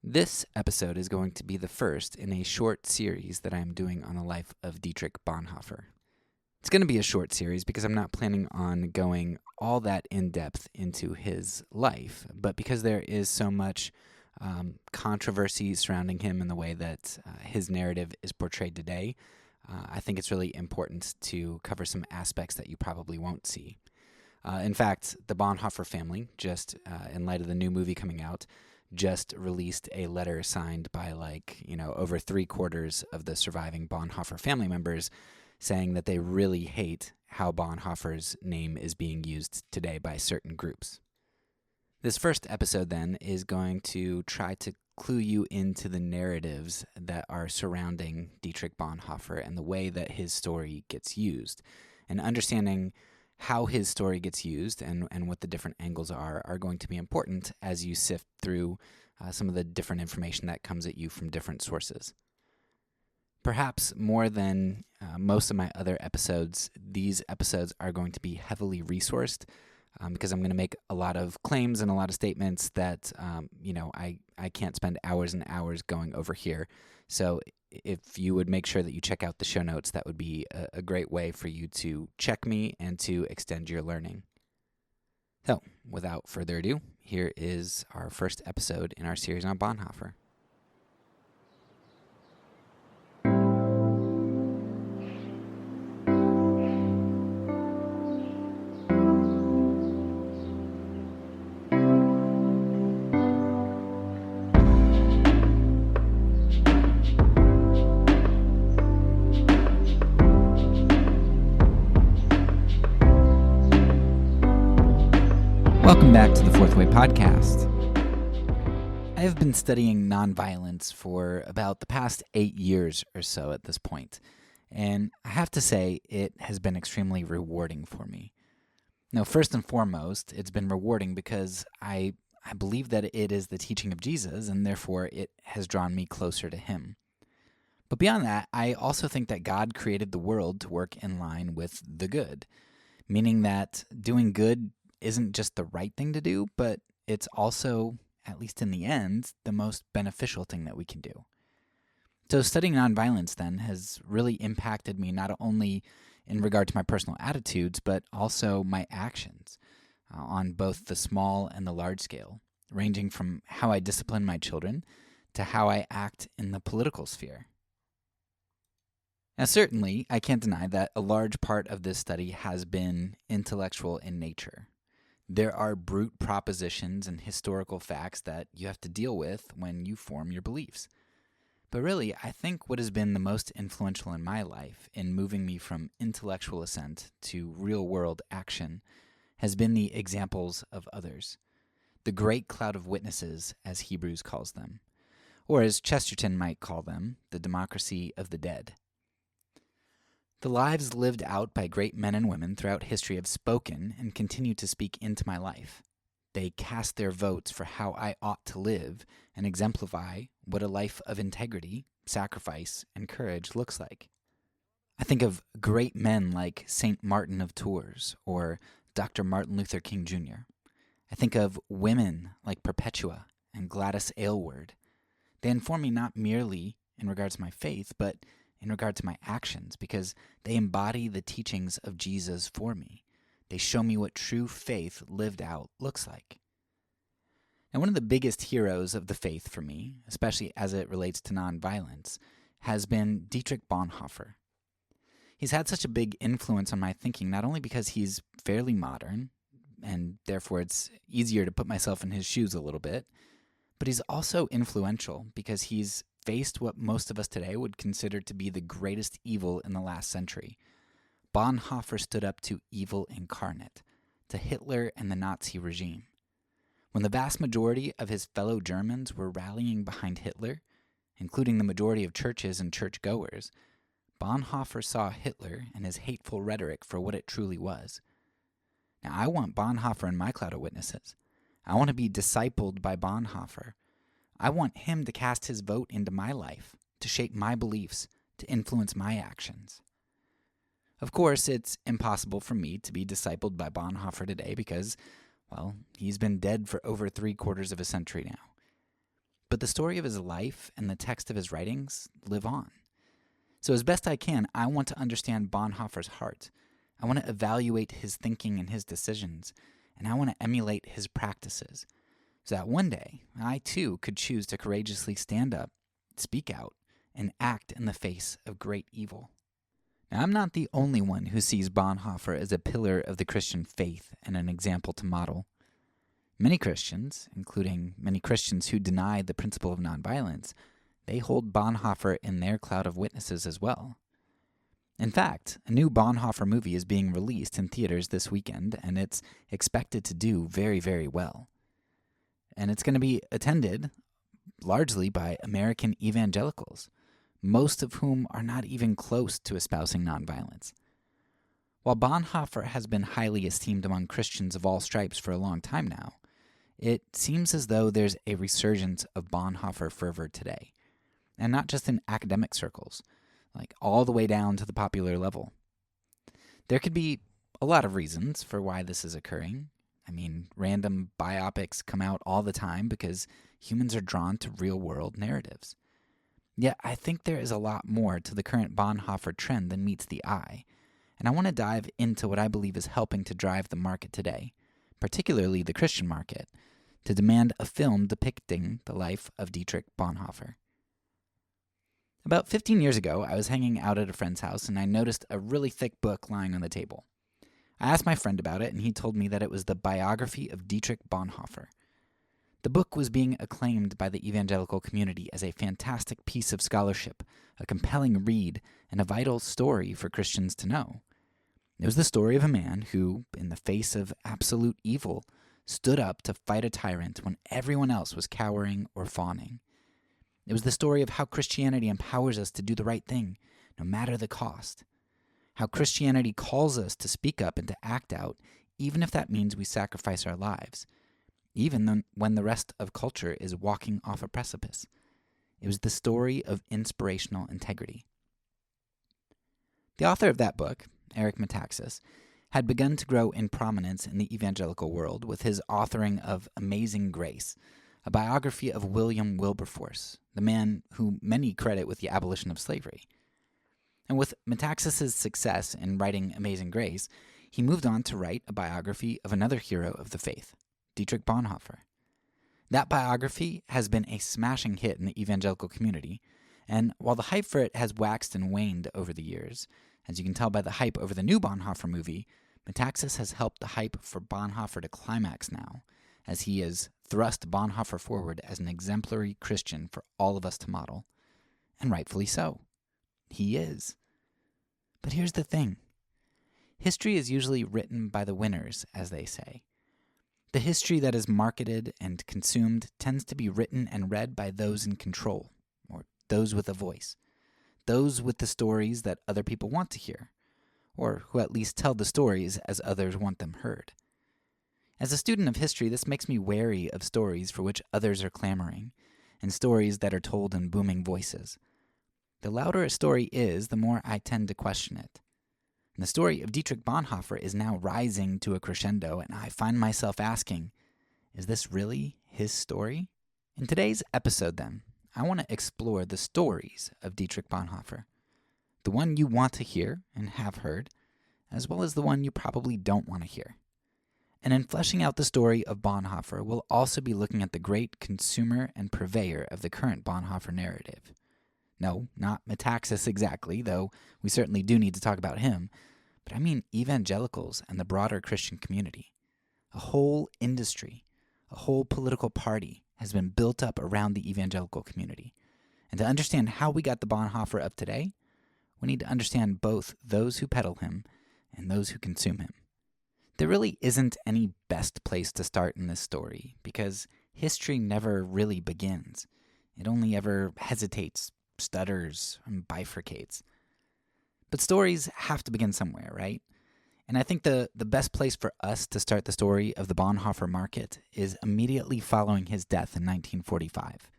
This episode is going to be the first in a short series that I'm doing on the life of Dietrich Bonhoeffer. It's going to be a short series because I'm not planning on going all that in depth into his life, but because there is so much controversy surrounding him and the way that his narrative is portrayed today, I think it's really important to cover some aspects that you probably won't see. In fact, the Bonhoeffer family, just in light of the new movie coming out, just released a letter signed by over 3/4 of the surviving Bonhoeffer family members saying that they really hate how Bonhoeffer's name is being used today by certain groups. This first episode then is going to try to clue you into the narratives that are surrounding Dietrich Bonhoeffer and the way that his story gets used, and understanding how his story gets used and what the different angles are going to be important as you sift through some of the different information that comes at you from different sources. Perhaps more than most of my other episodes, these episodes are going to be heavily resourced because I'm going to make a lot of claims and a lot of statements that I can't spend hours and hours going over here. So if you would make sure that you check out the show notes, that would be a great way for you to check me and to extend your learning. So, without further ado, here is our first episode in our series on Bonhoeffer. Welcome back to the Fourth Way Podcast. I have been studying nonviolence for about the past 8 years or so at this point, and I have to say it has been extremely rewarding for me. Now, first and foremost, it's been rewarding because I believe that it is the teaching of Jesus, and therefore it has drawn me closer to him. But beyond that, I also think that God created the world to work in line with the good, meaning that doing good isn't just the right thing to do, but it's also, at least in the end, the most beneficial thing that we can do. So studying nonviolence then has really impacted me not only in regard to my personal attitudes, but also my actions on both the small and the large scale, ranging from how I discipline my children to how I act in the political sphere. Now, certainly, I can't deny that a large part of this study has been intellectual in nature. There are brute propositions and historical facts that you have to deal with when you form your beliefs. But really, I think what has been the most influential in my life in moving me from intellectual assent to real-world action has been the examples of others, the great cloud of witnesses, as Hebrews calls them, or as Chesterton might call them, the democracy of the dead. The lives lived out by great men and women throughout history have spoken and continue to speak into my life. They cast their votes for how I ought to live and exemplify what a life of integrity, sacrifice, and courage looks like. I think of great men like St. Martin of Tours or Dr. Martin Luther King Jr. I think of women like Perpetua and Gladys Aylward. They inform me not merely in regards to my faith, but in regard to my actions, because they embody the teachings of Jesus for me. They show me what true faith lived out looks like. And one of the biggest heroes of the faith for me, especially as it relates to nonviolence, has been Dietrich Bonhoeffer. He's had such a big influence on my thinking, not only because he's fairly modern, and therefore it's easier to put myself in his shoes a little bit, but he's also influential because he's faced what most of us today would consider to be the greatest evil in the last century. Bonhoeffer stood up to evil incarnate, to Hitler and the Nazi regime. When the vast majority of his fellow Germans were rallying behind Hitler, including the majority of churches and churchgoers, Bonhoeffer saw Hitler and his hateful rhetoric for what it truly was. Now, I want Bonhoeffer in my cloud of witnesses. I want to be discipled by Bonhoeffer. I want him to cast his vote into my life, to shape my beliefs, to influence my actions. Of course, it's impossible for me to be discipled by Bonhoeffer today because, well, he's been dead for over 3/4 of a century now. but the story of his life and the text of his writings live on. So as best I can, I want to understand Bonhoeffer's heart. I want to evaluate his thinking and his decisions, and I want to emulate his practices, so that one day I too could choose to courageously stand up, speak out, and act in the face of great evil. Now, I'm not the only one who sees Bonhoeffer as a pillar of the Christian faith and an example to model. Many Christians, including many Christians who deny the principle of nonviolence, they hold Bonhoeffer in their cloud of witnesses as well. In fact, a new Bonhoeffer movie is being released in theaters this weekend, and it's expected to do very, very well. And it's going to be attended largely by American evangelicals, most of whom are not even close to espousing nonviolence. While Bonhoeffer has been highly esteemed among Christians of all stripes for a long time now, it seems as though there's a resurgence of Bonhoeffer fervor today, and not just in academic circles, like all the way down to the popular level. There could be a lot of reasons for why this is occurring. I mean, random biopics come out all the time because humans are drawn to real-world narratives. Yet I think there is a lot more to the current Bonhoeffer trend than meets the eye, and I want to dive into what I believe is helping to drive the market today, particularly the Christian market, to demand a film depicting the life of Dietrich Bonhoeffer. About 15 years ago, I was hanging out at a friend's house and I noticed a really thick book lying on the table. I asked my friend about it and he told me that it was the biography of Dietrich Bonhoeffer. The book was being acclaimed by the evangelical community as a fantastic piece of scholarship, a compelling read, and a vital story for Christians to know. It was the story of a man who, in the face of absolute evil, stood up to fight a tyrant when everyone else was cowering or fawning. It was the story of how Christianity empowers us to do the right thing, no matter the cost. How Christianity calls us to speak up and to act out, even if that means we sacrifice our lives, even when the rest of culture is walking off a precipice. It was the story of inspirational integrity. The author of that book, Eric Metaxas, had begun to grow in prominence in the evangelical world with his authoring of Amazing Grace, a biography of William Wilberforce, the man who many credit with the abolition of slavery. And with Metaxas' success in writing Amazing Grace, he moved on to write a biography of another hero of the faith, Dietrich Bonhoeffer. That biography has been a smashing hit in the evangelical community, and while the hype for it has waxed and waned over the years, as you can tell by the hype over the new Bonhoeffer movie, Metaxas has helped the hype for Bonhoeffer to climax now, as he has thrust Bonhoeffer forward as an exemplary Christian for all of us to model. And rightfully so. He is. But here's the thing. History is usually written by the winners, as they say. The history that is marketed and consumed tends to be written and read by those in control, or those with a voice, those with the stories that other people want to hear, or who at least tell the stories as others want them heard. As a student of history, this makes me wary of stories for which others are clamoring, and stories that are told in booming voices. The louder a story is, the more I tend to question it. And the story of Dietrich Bonhoeffer is now rising to a crescendo, and I find myself asking, is this really his story? In today's episode, then, I want to explore the stories of Dietrich Bonhoeffer. The one you want to hear and have heard, as well as the one you probably don't want to hear. And in fleshing out the story of Bonhoeffer, we'll also be looking at the great consumer and purveyor of the current Bonhoeffer narrative. No, not Metaxas exactly, though we certainly do need to talk about him, but I mean evangelicals and the broader Christian community. A whole industry, a whole political party has been built up around the evangelical community. And to understand how we got the Bonhoeffer of today, we need to understand both those who peddle him and those who consume him. There really isn't any best place to start in this story, because history never really begins. It only ever hesitates, stutters, and bifurcates. But stories have to begin somewhere, right? And I think the best place for us to start the story of the Bonhoeffer market is immediately following his death in 1945.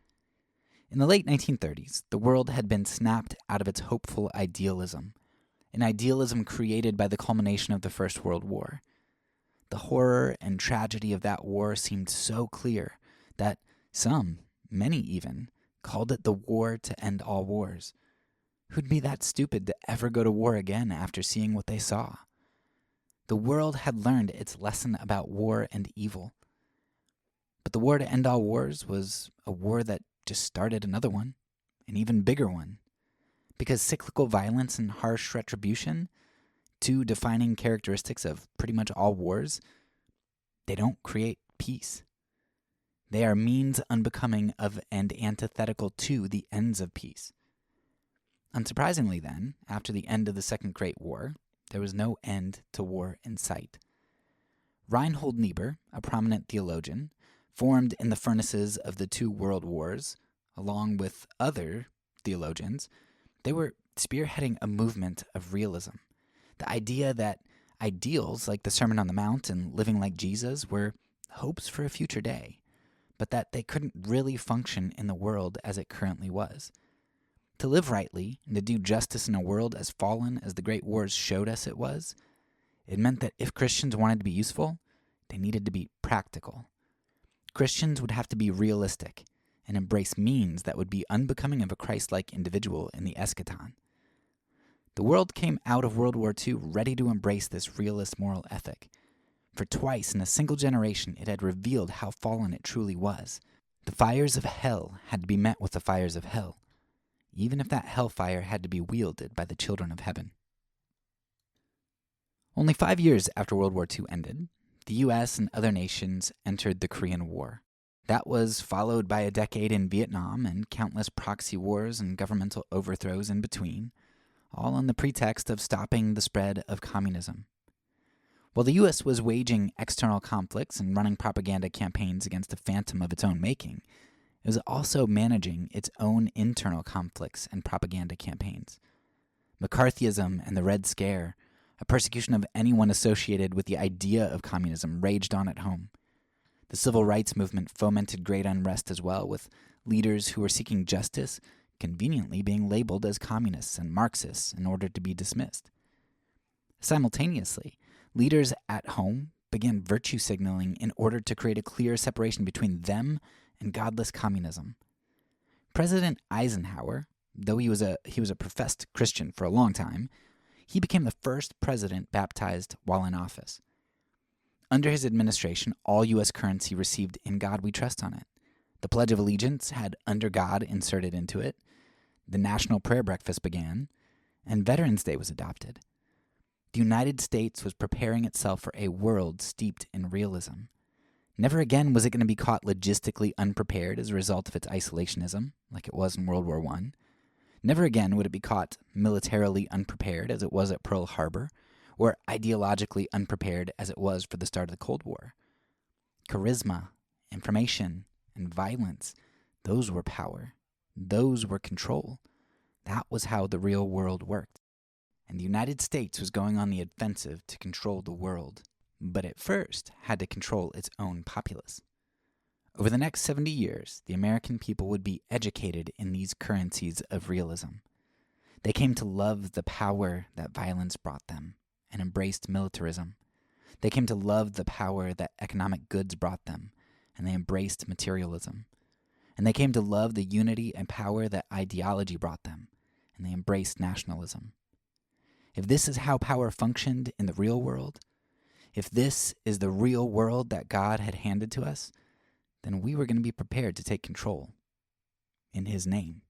In the late 1930s, the world had been snapped out of its hopeful idealism, an idealism created by the culmination of the First World War. The horror and tragedy of that war seemed so clear that some, many even, called it the war to end all wars. Who'd be that stupid to ever go to war again after seeing what they saw? The world had learned its lesson about war and evil. But the war to end all wars was a war that just started another one, an even bigger one. Because cyclical violence and harsh retribution, two defining characteristics of pretty much all wars, they don't create peace. They are means unbecoming of and antithetical to the ends of peace. Unsurprisingly then, after the end of the Second Great War, there was no end to war in sight. Reinhold Niebuhr, a prominent theologian, formed in the furnaces of the two world wars, along with other theologians, they were spearheading a movement of realism. The idea that ideals like the Sermon on the Mount and living like Jesus were hopes for a future day, but that they couldn't really function in the world as it currently was. To live rightly and to do justice in a world as fallen as the great wars showed us it was, it meant that if Christians wanted to be useful, they needed to be practical. Christians would have to be realistic and embrace means that would be unbecoming of a Christ-like individual in the eschaton. The world came out of World War II ready to embrace this realist moral ethic. For twice in a single generation, it had revealed how fallen it truly was. The fires of hell had to be met with the fires of hell, even if that hellfire had to be wielded by the children of heaven. Only 5 years after World War II ended, the U.S. and other nations entered the Korean War. That was followed by a decade in Vietnam and countless proxy wars and governmental overthrows in between, all on the pretext of stopping the spread of communism. While the U.S. was waging external conflicts and running propaganda campaigns against a phantom of its own making, it was also managing its own internal conflicts and propaganda campaigns. McCarthyism and the Red Scare, a persecution of anyone associated with the idea of communism, raged on at home. The civil rights movement fomented great unrest as well, with leaders who were seeking justice conveniently being labeled as communists and Marxists in order to be dismissed. Simultaneously, leaders at home began virtue signaling in order to create a clear separation between them and godless communism. President Eisenhower, though he was a professed Christian for a long time, he became the first president baptized while in office. Under his administration, all U.S. currency received "In God We Trust" on it. The Pledge of Allegiance had "Under God" inserted into it. The National Prayer Breakfast began, and Veterans Day was adopted. The United States was preparing itself for a world steeped in realism. Never again was it going to be caught logistically unprepared as a result of its isolationism, like it was in World War I. Never again would it be caught militarily unprepared as it was at Pearl Harbor, or ideologically unprepared as it was for the start of the Cold War. Charisma, information, and violence, those were power. Those were control. That was how the real world worked. And the United States was going on the offensive to control the world, but at first had to control its own populace. Over the next 70 years, the American people would be educated in these currencies of realism. They came to love the power that violence brought them and embraced militarism. They came to love the power that economic goods brought them, and they embraced materialism. And they came to love the unity and power that ideology brought them, and they embraced nationalism. If this is how power functioned in the real world, if this is the real world that God had handed to us, then we were going to be prepared to take control in His name.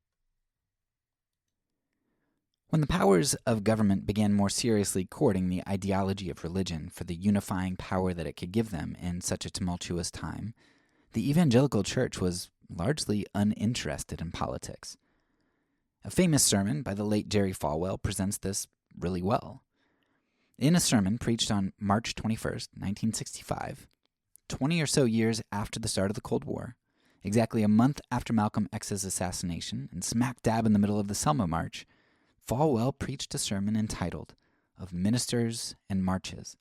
When the powers of government began more seriously courting the ideology of religion for the unifying power that it could give them in such a tumultuous time, the evangelical church was largely uninterested in politics. A famous sermon by the late Jerry Falwell presents this really well. In a sermon preached on March 21st, 1965, 20 or so years after the start of the Cold War, exactly a month after Malcolm X's assassination and smack dab in the middle of the Selma March, Falwell preached a sermon entitled "Of Ministers and Marches."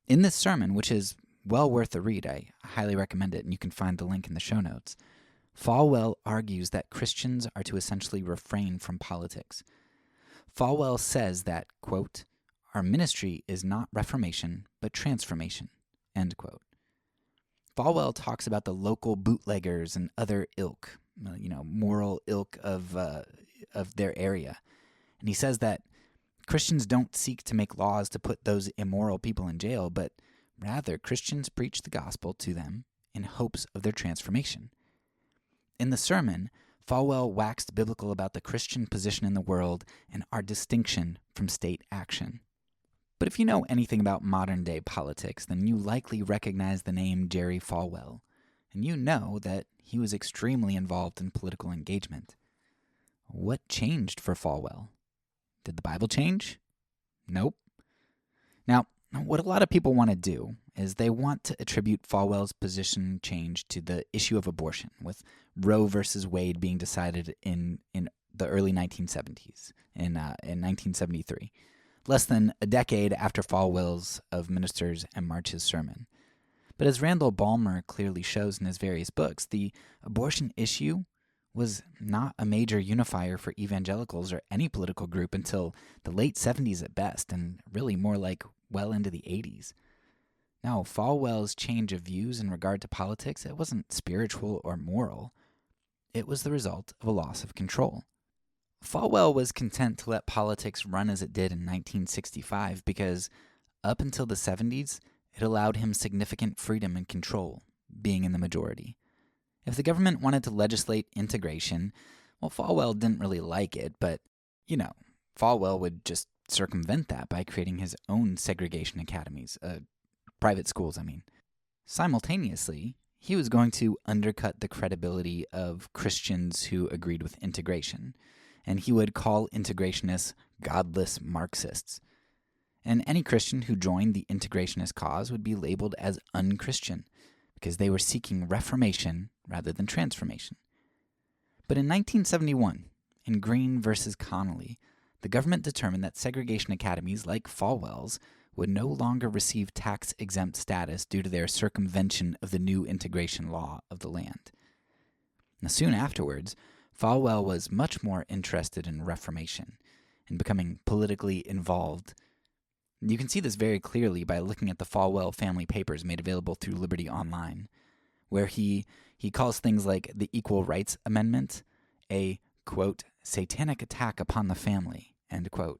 In this sermon, which is well worth a read, I highly recommend it, and you can find the link in the show notes, Falwell argues that Christians are to essentially refrain from politics. Falwell says that, quote, "Our ministry is not reformation, but transformation," end quote. Falwell talks about the local bootleggers and other ilk, moral ilk of their area. And he says that Christians don't seek to make laws to put those immoral people in jail, but rather Christians preach the gospel to them in hopes of their transformation. In the sermon, Falwell waxed biblical about the Christian position in the world and our distinction from state action. But if you know anything about modern-day politics, then you likely recognize the name Jerry Falwell, and you know that he was extremely involved in political engagement. What changed for Falwell? Did the Bible change? Nope. Now, what a lot of people want to do is they want to attribute Falwell's position change to the issue of abortion, with Roe versus Wade being decided in the early 1970s, in 1973, less than a decade after Falwell's Of Ministers and Marches sermon. But as Randall Balmer clearly shows in his various books, the abortion issue was not a major unifier for evangelicals or any political group until the late 70s at best, and really more like well into the 80s. Now, Falwell's change of views in regard to politics, it wasn't spiritual or moral. It was the result of a loss of control. Falwell was content to let politics run as it did in 1965 because up until the 70s, it allowed him significant freedom and control, being in the majority. If the government wanted to legislate integration, well, Falwell didn't really like it, but, Falwell would just circumvent that by creating his own segregation academies, private schools, I mean. Simultaneously, he was going to undercut the credibility of Christians who agreed with integration, and he would call integrationists godless Marxists. And any Christian who joined the integrationist cause would be labeled as unchristian, because they were seeking reformation rather than transformation. But in 1971, in Green versus Connolly, the government determined that segregation academies like Falwell's would no longer receive tax-exempt status due to their circumvention of the new integration law of the land. Now, soon afterwards, Falwell was much more interested in reformation and becoming politically involved. You can see this very clearly by looking at the Falwell family papers made available through Liberty Online, where he calls things like the Equal Rights Amendment a, quote, satanic attack upon the family, end quote.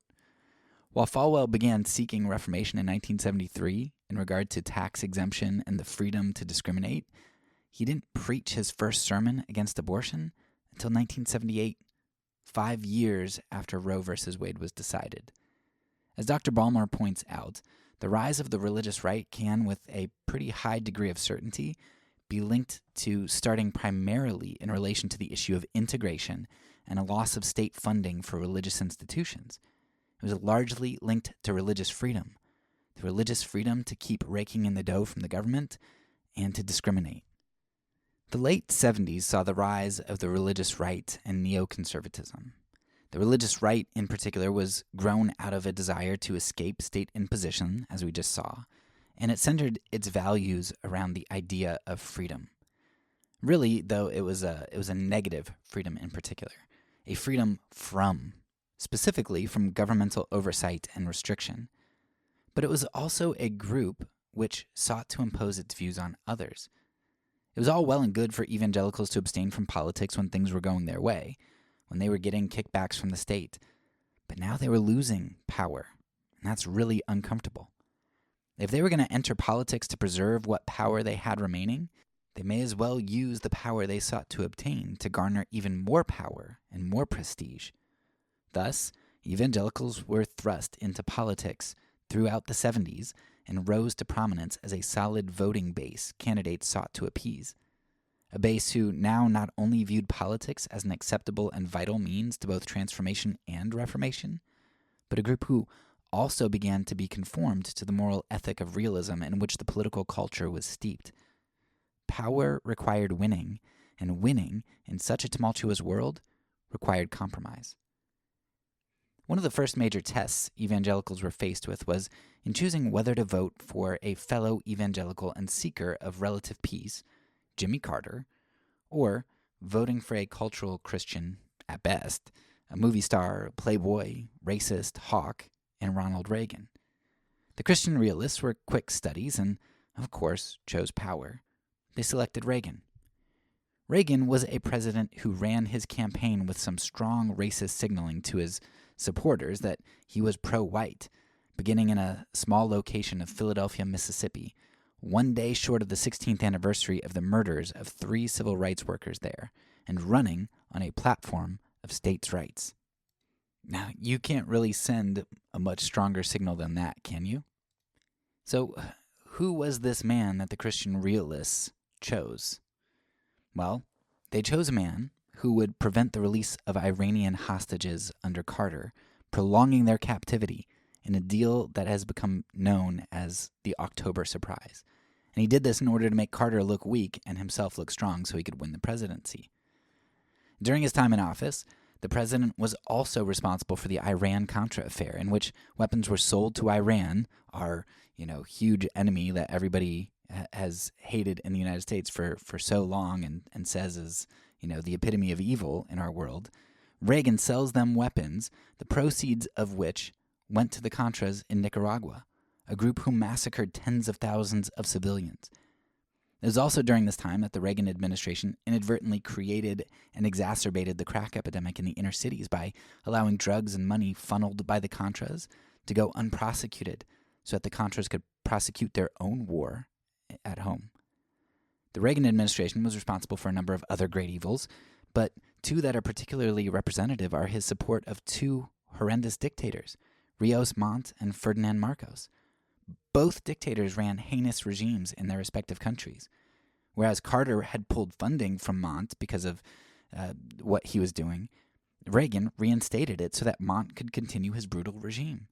While Falwell began seeking reformation in 1973 in regard to tax exemption and the freedom to discriminate, he didn't preach his first sermon against abortion until 1978, 5 years after Roe versus Wade was decided. As Dr. Balmer points out, the rise of the religious right can, with a pretty high degree of certainty, be linked to starting primarily in relation to the issue of integration and a loss of state funding for religious institutions. It was largely linked to religious freedom, the religious freedom to keep raking in the dough from the government and to discriminate. The late 70s saw the rise of the religious right and neoconservatism. The religious right, in particular, was grown out of a desire to escape state imposition, as we just saw, and it centered its values around the idea of freedom. Really, though, it was a negative freedom in particular, a freedom from, specifically from governmental oversight and restriction. But it was also a group which sought to impose its views on others. It was all well and good for evangelicals to abstain from politics when things were going their way, when they were getting kickbacks from the state. But now they were losing power, and that's really uncomfortable. If they were going to enter politics to preserve what power they had remaining, they may as well use the power they sought to obtain to garner even more power and more prestige. Thus, evangelicals were thrust into politics throughout the 70s and rose to prominence as a solid voting base candidates sought to appease. A base who now not only viewed politics as an acceptable and vital means to both transformation and reformation, but a group who also began to be conformed to the moral ethic of realism in which the political culture was steeped. Power required winning, and winning in such a tumultuous world required compromise. One of the first major tests evangelicals were faced with was in choosing whether to vote for a fellow evangelical and seeker of relative peace, Jimmy Carter, or voting for a cultural Christian, at best, a movie star, playboy, racist, hawk, and Ronald Reagan. The Christian realists were quick studies and, of course, chose power. they selected Reagan. Reagan was a president who ran his campaign with some strong racist signaling to his supporters that he was pro-white, beginning in a small location of Philadelphia, Mississippi, one day short of the 16th anniversary of the murders of 3 civil rights workers there, and running on a platform of states' rights. Now, you can't really send a much stronger signal than that, can you? So, who was this man that the Christian realists chose? Well, they chose a man who would prevent the release of Iranian hostages under Carter, prolonging their captivity in a deal that has become known as the October Surprise. And he did this in order to make Carter look weak and himself look strong so he could win the presidency. During his time in office, the president was also responsible for the Iran-Contra affair, in which weapons were sold to Iran, our huge enemy that everybody has hated in the United States for so long and says is the epitome of evil in our world. Reagan sells them weapons, the proceeds of which went to the Contras in Nicaragua, a group who massacred tens of thousands of civilians. It was also during this time that the Reagan administration inadvertently created and exacerbated the crack epidemic in the inner cities by allowing drugs and money funneled by the Contras to go unprosecuted so that the Contras could prosecute their own war at home. The Reagan administration was responsible for a number of other great evils, but 2 that are particularly representative are his support of 2 horrendous dictators, Rios Montt and Ferdinand Marcos. Both dictators ran heinous regimes in their respective countries. Whereas Carter had pulled funding from Montt because of what he was doing, Reagan reinstated it so that Montt could continue his brutal regime.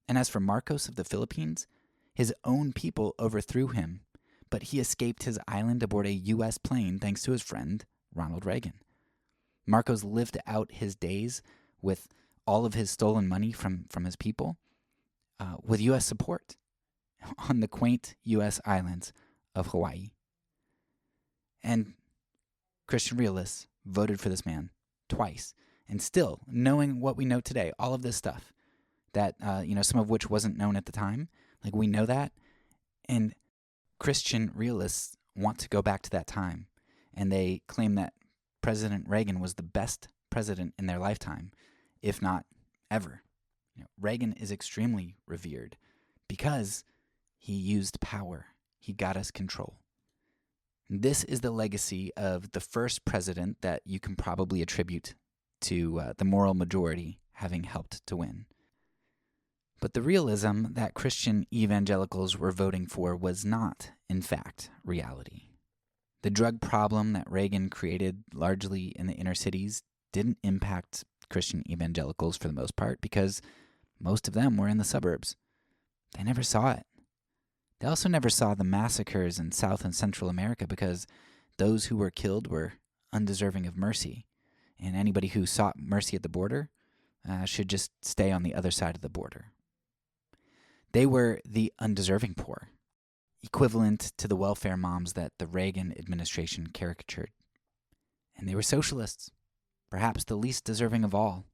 And as for Marcos of the Philippines, his own people overthrew him, but he escaped his island aboard a U.S. plane thanks to his friend, Ronald Reagan. Marcos lived out his days with all of his stolen money from his people with U.S. support on the quaint U.S. islands of Hawaii. And Christian realists voted for this man twice. And still, knowing what we know today, all of this stuff, that, some of which wasn't known at the time, like we know that, and Christian realists want to go back to that time, and they claim that President Reagan was the best president in their lifetime, if not ever. Reagan is extremely revered because he used power. He got us control. This is the legacy of the first president that you can probably attribute to the moral majority having helped to win. But the realism that Christian evangelicals were voting for was not, in fact, reality. The drug problem that Reagan created largely in the inner cities didn't impact Christian evangelicals for the most part because most of them were in the suburbs. They never saw it. They also never saw the massacres in South and Central America because those who were killed were undeserving of mercy, and anybody who sought mercy at the border should just stay on the other side of the border. They were the undeserving poor, equivalent to the welfare moms that the Reagan administration caricatured. And they were socialists, perhaps the least deserving of all.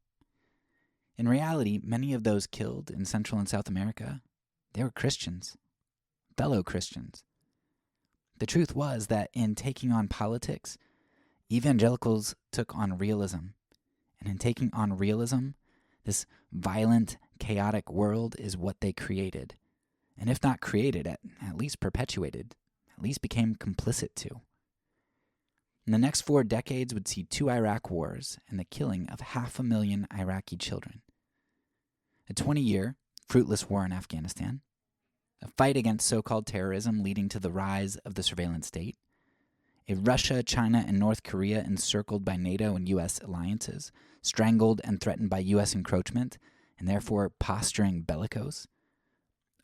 In reality, many of those killed in Central and South America, they were Christians, fellow Christians. The truth was that in taking on politics, evangelicals took on realism. And in taking on realism, this violent, chaotic world is what they created. And if not created, at least perpetuated, at least became complicit to. And the next 4 decades would see 2 Iraq wars and the killing of 500,000 Iraqi children. A 20-year, fruitless war in Afghanistan, a fight against so-called terrorism leading to the rise of the surveillance state, a Russia, China, and North Korea encircled by NATO and U.S. alliances, strangled and threatened by U.S. encroachment, and therefore posturing bellicose,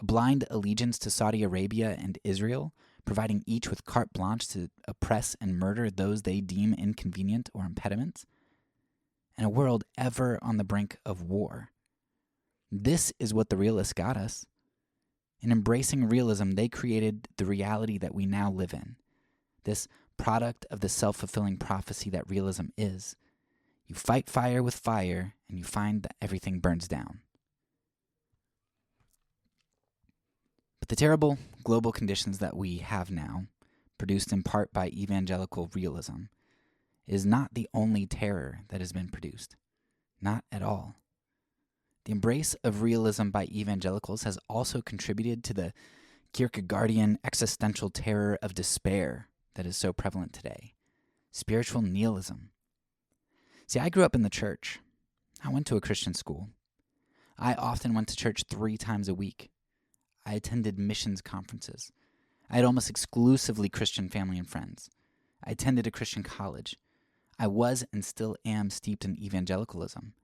a blind allegiance to Saudi Arabia and Israel, providing each with carte blanche to oppress and murder those they deem inconvenient or impediments, and a world ever on the brink of war. This is what the realists got us. In embracing realism, they created the reality that we now live in, this product of the self-fulfilling prophecy that realism is. You fight fire with fire, and you find that everything burns down. But the terrible global conditions that we have now produced in part by evangelical realism, is not the only terror that has been produced. Not at all. The embrace of realism by evangelicals has also contributed to the Kierkegaardian existential terror of despair that is so prevalent today. Spiritual nihilism. See, I grew up in the church. I went to a Christian school. I often went to church 3 times a week. I attended missions conferences. I had almost exclusively Christian family and friends. I attended a Christian college. I was and still am steeped in evangelicalism.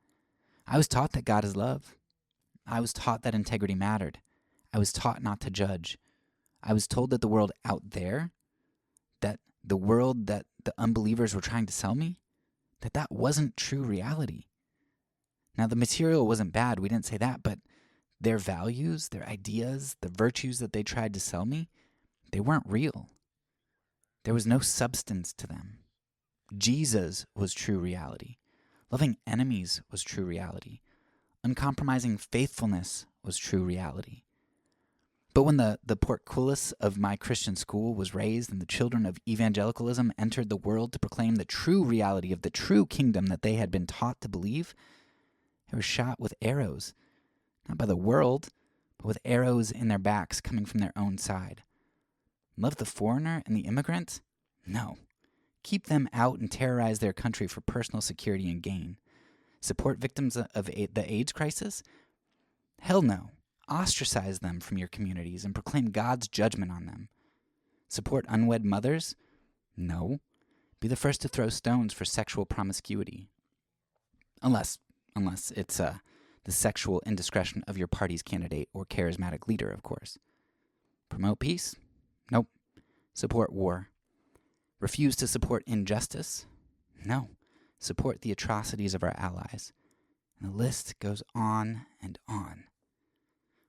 I was taught that God is love. I was taught that integrity mattered. I was taught not to judge. I was told that the world out there, that the world that the unbelievers were trying to sell me, that wasn't true reality. Now, the material wasn't bad, we didn't say that, but their values, their ideas, the virtues that they tried to sell me, they weren't real. There was no substance to them. Jesus was true reality. Loving enemies was true reality. Uncompromising faithfulness was true reality. But when the portcullis of my Christian school was raised and the children of evangelicalism entered the world to proclaim the true reality of the true kingdom that they had been taught to believe, they were shot with arrows, not by the world, but with arrows in their backs coming from their own side. Love the foreigner and the immigrant? No. Keep them out and terrorize their country for personal security and gain. Support victims of the AIDS crisis? Hell no. Ostracize them from your communities and proclaim God's judgment on them. Support unwed mothers? No. Be the first to throw stones for sexual promiscuity. Unless it's the sexual indiscretion of your party's candidate or charismatic leader, of course. Promote peace? Nope. Support war. Refuse to support injustice? No. Support the atrocities of our allies. And the list goes on and on.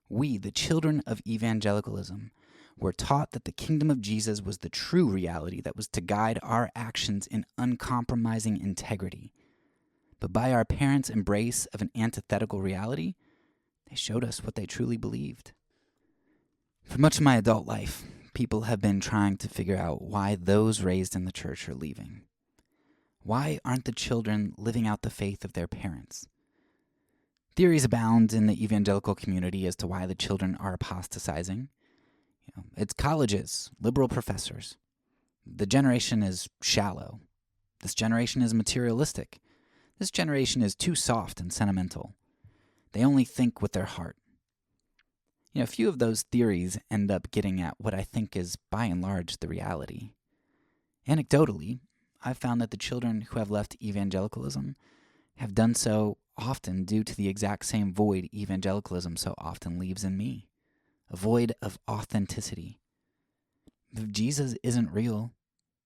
We, the children of evangelicalism, were taught that the kingdom of Jesus was the true reality that was to guide our actions in uncompromising integrity. But by our parents' embrace of an antithetical reality, they showed us what they truly believed. For much of my adult life, people have been trying to figure out why those raised in the church are leaving. Why aren't the children living out the faith of their parents? Theories abound in the evangelical community as to why the children are apostatizing. It's colleges, liberal professors. The generation is shallow. This generation is materialistic. This generation is too soft and sentimental. They only think with their heart. A few of those theories end up getting at what I think is, by and large, the reality. Anecdotally, I've found that the children who have left evangelicalism have done so often due to the exact same void evangelicalism so often leaves in me. A void of authenticity. If Jesus isn't real,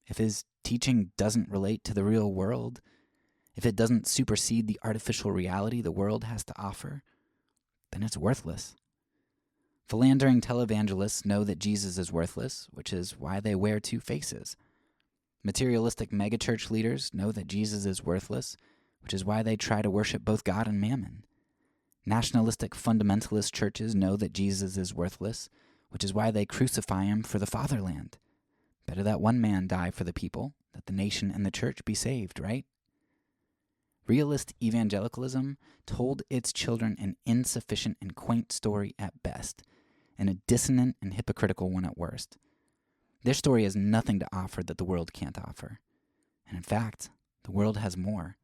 if his teaching doesn't relate to the real world, if it doesn't supersede the artificial reality the world has to offer, then it's worthless. Philandering televangelists know that Jesus is worthless, which is why they wear 2 faces. Materialistic megachurch leaders know that Jesus is worthless, which is why they try to worship both God and mammon. Nationalistic fundamentalist churches know that Jesus is worthless, which is why they crucify him for the fatherland. Better that one man die for the people, that the nation and the church be saved, right? Realist evangelicalism told its children an insufficient and quaint story at best, and a dissonant and hypocritical one at worst. Their story has nothing to offer that the world can't offer. And in fact, the world has more.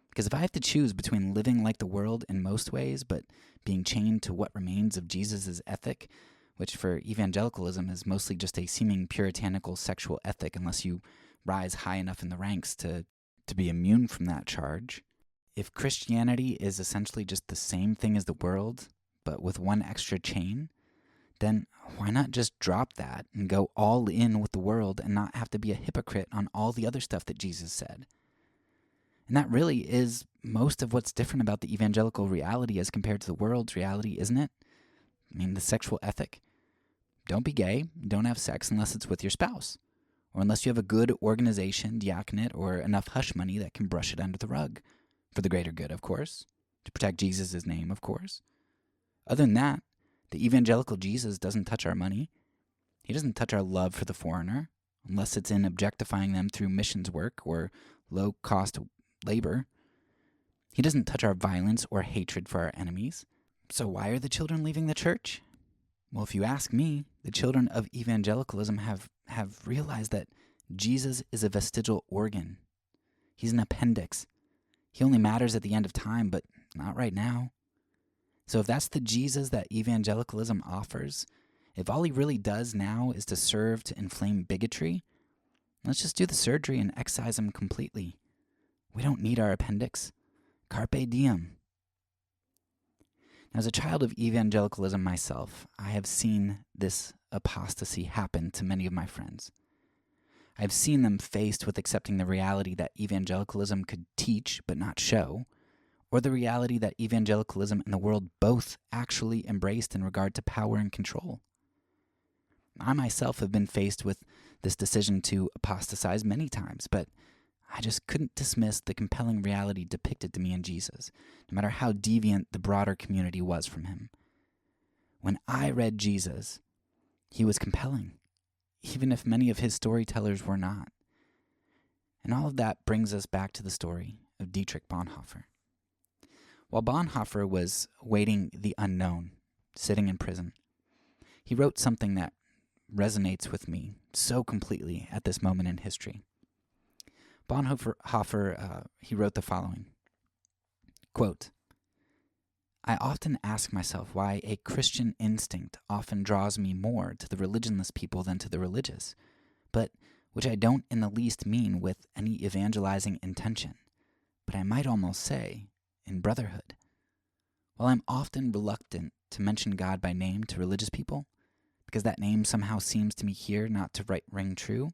Because if I have to choose between living like the world in most ways, but being chained to what remains of Jesus' ethic, which for evangelicalism is mostly just a seeming puritanical sexual ethic unless you rise high enough in the ranks to be immune from that charge. If Christianity is essentially just the same thing as the world, but with one extra chain, then why not just drop that and go all in with the world and not have to be a hypocrite on all the other stuff that Jesus said? And that really is most of what's different about the evangelical reality as compared to the world's reality, isn't it? I mean, the sexual ethic. Don't be gay, don't have sex unless it's with your spouse, or unless you have a good organization, diaconate, or enough hush money that can brush it under the rug. For the greater good, of course. To protect Jesus' name, of course. Other than that, the evangelical Jesus doesn't touch our money. He doesn't touch our love for the foreigner, unless it's in objectifying them through missions work or low-cost labor. He doesn't touch our violence or hatred for our enemies. So why are the children leaving the church? Well, if you ask me, the children of evangelicalism have realized that Jesus is a vestigial organ. He's an appendix. He only matters at the end of time, but not right now. So if that's the Jesus that evangelicalism offers, if all he really does now is to serve to inflame bigotry, let's just do the surgery and excise him completely. We don't need our appendix. Carpe diem. Now, as a child of evangelicalism myself, I have seen this apostasy happen to many of my friends. I've seen them faced with accepting the reality that evangelicalism could teach but not show, or the reality that evangelicalism and the world both actually embraced in regard to power and control. I myself have been faced with this decision to apostatize many times, but I just couldn't dismiss the compelling reality depicted to me in Jesus, no matter how deviant the broader community was from him. When I read Jesus, he was compelling, even if many of his storytellers were not. And all of that brings us back to the story of Dietrich Bonhoeffer. While Bonhoeffer was waiting the unknown, sitting in prison, he wrote something that resonates with me so completely at this moment in history. Bonhoeffer, he wrote the following, quote, "I often ask myself why a Christian instinct often draws me more to the religionless people than to the religious, but which I don't in the least mean with any evangelizing intention, but I might almost say in brotherhood. While I'm often reluctant to mention God by name to religious people, because that name somehow seems to me here not to ring true,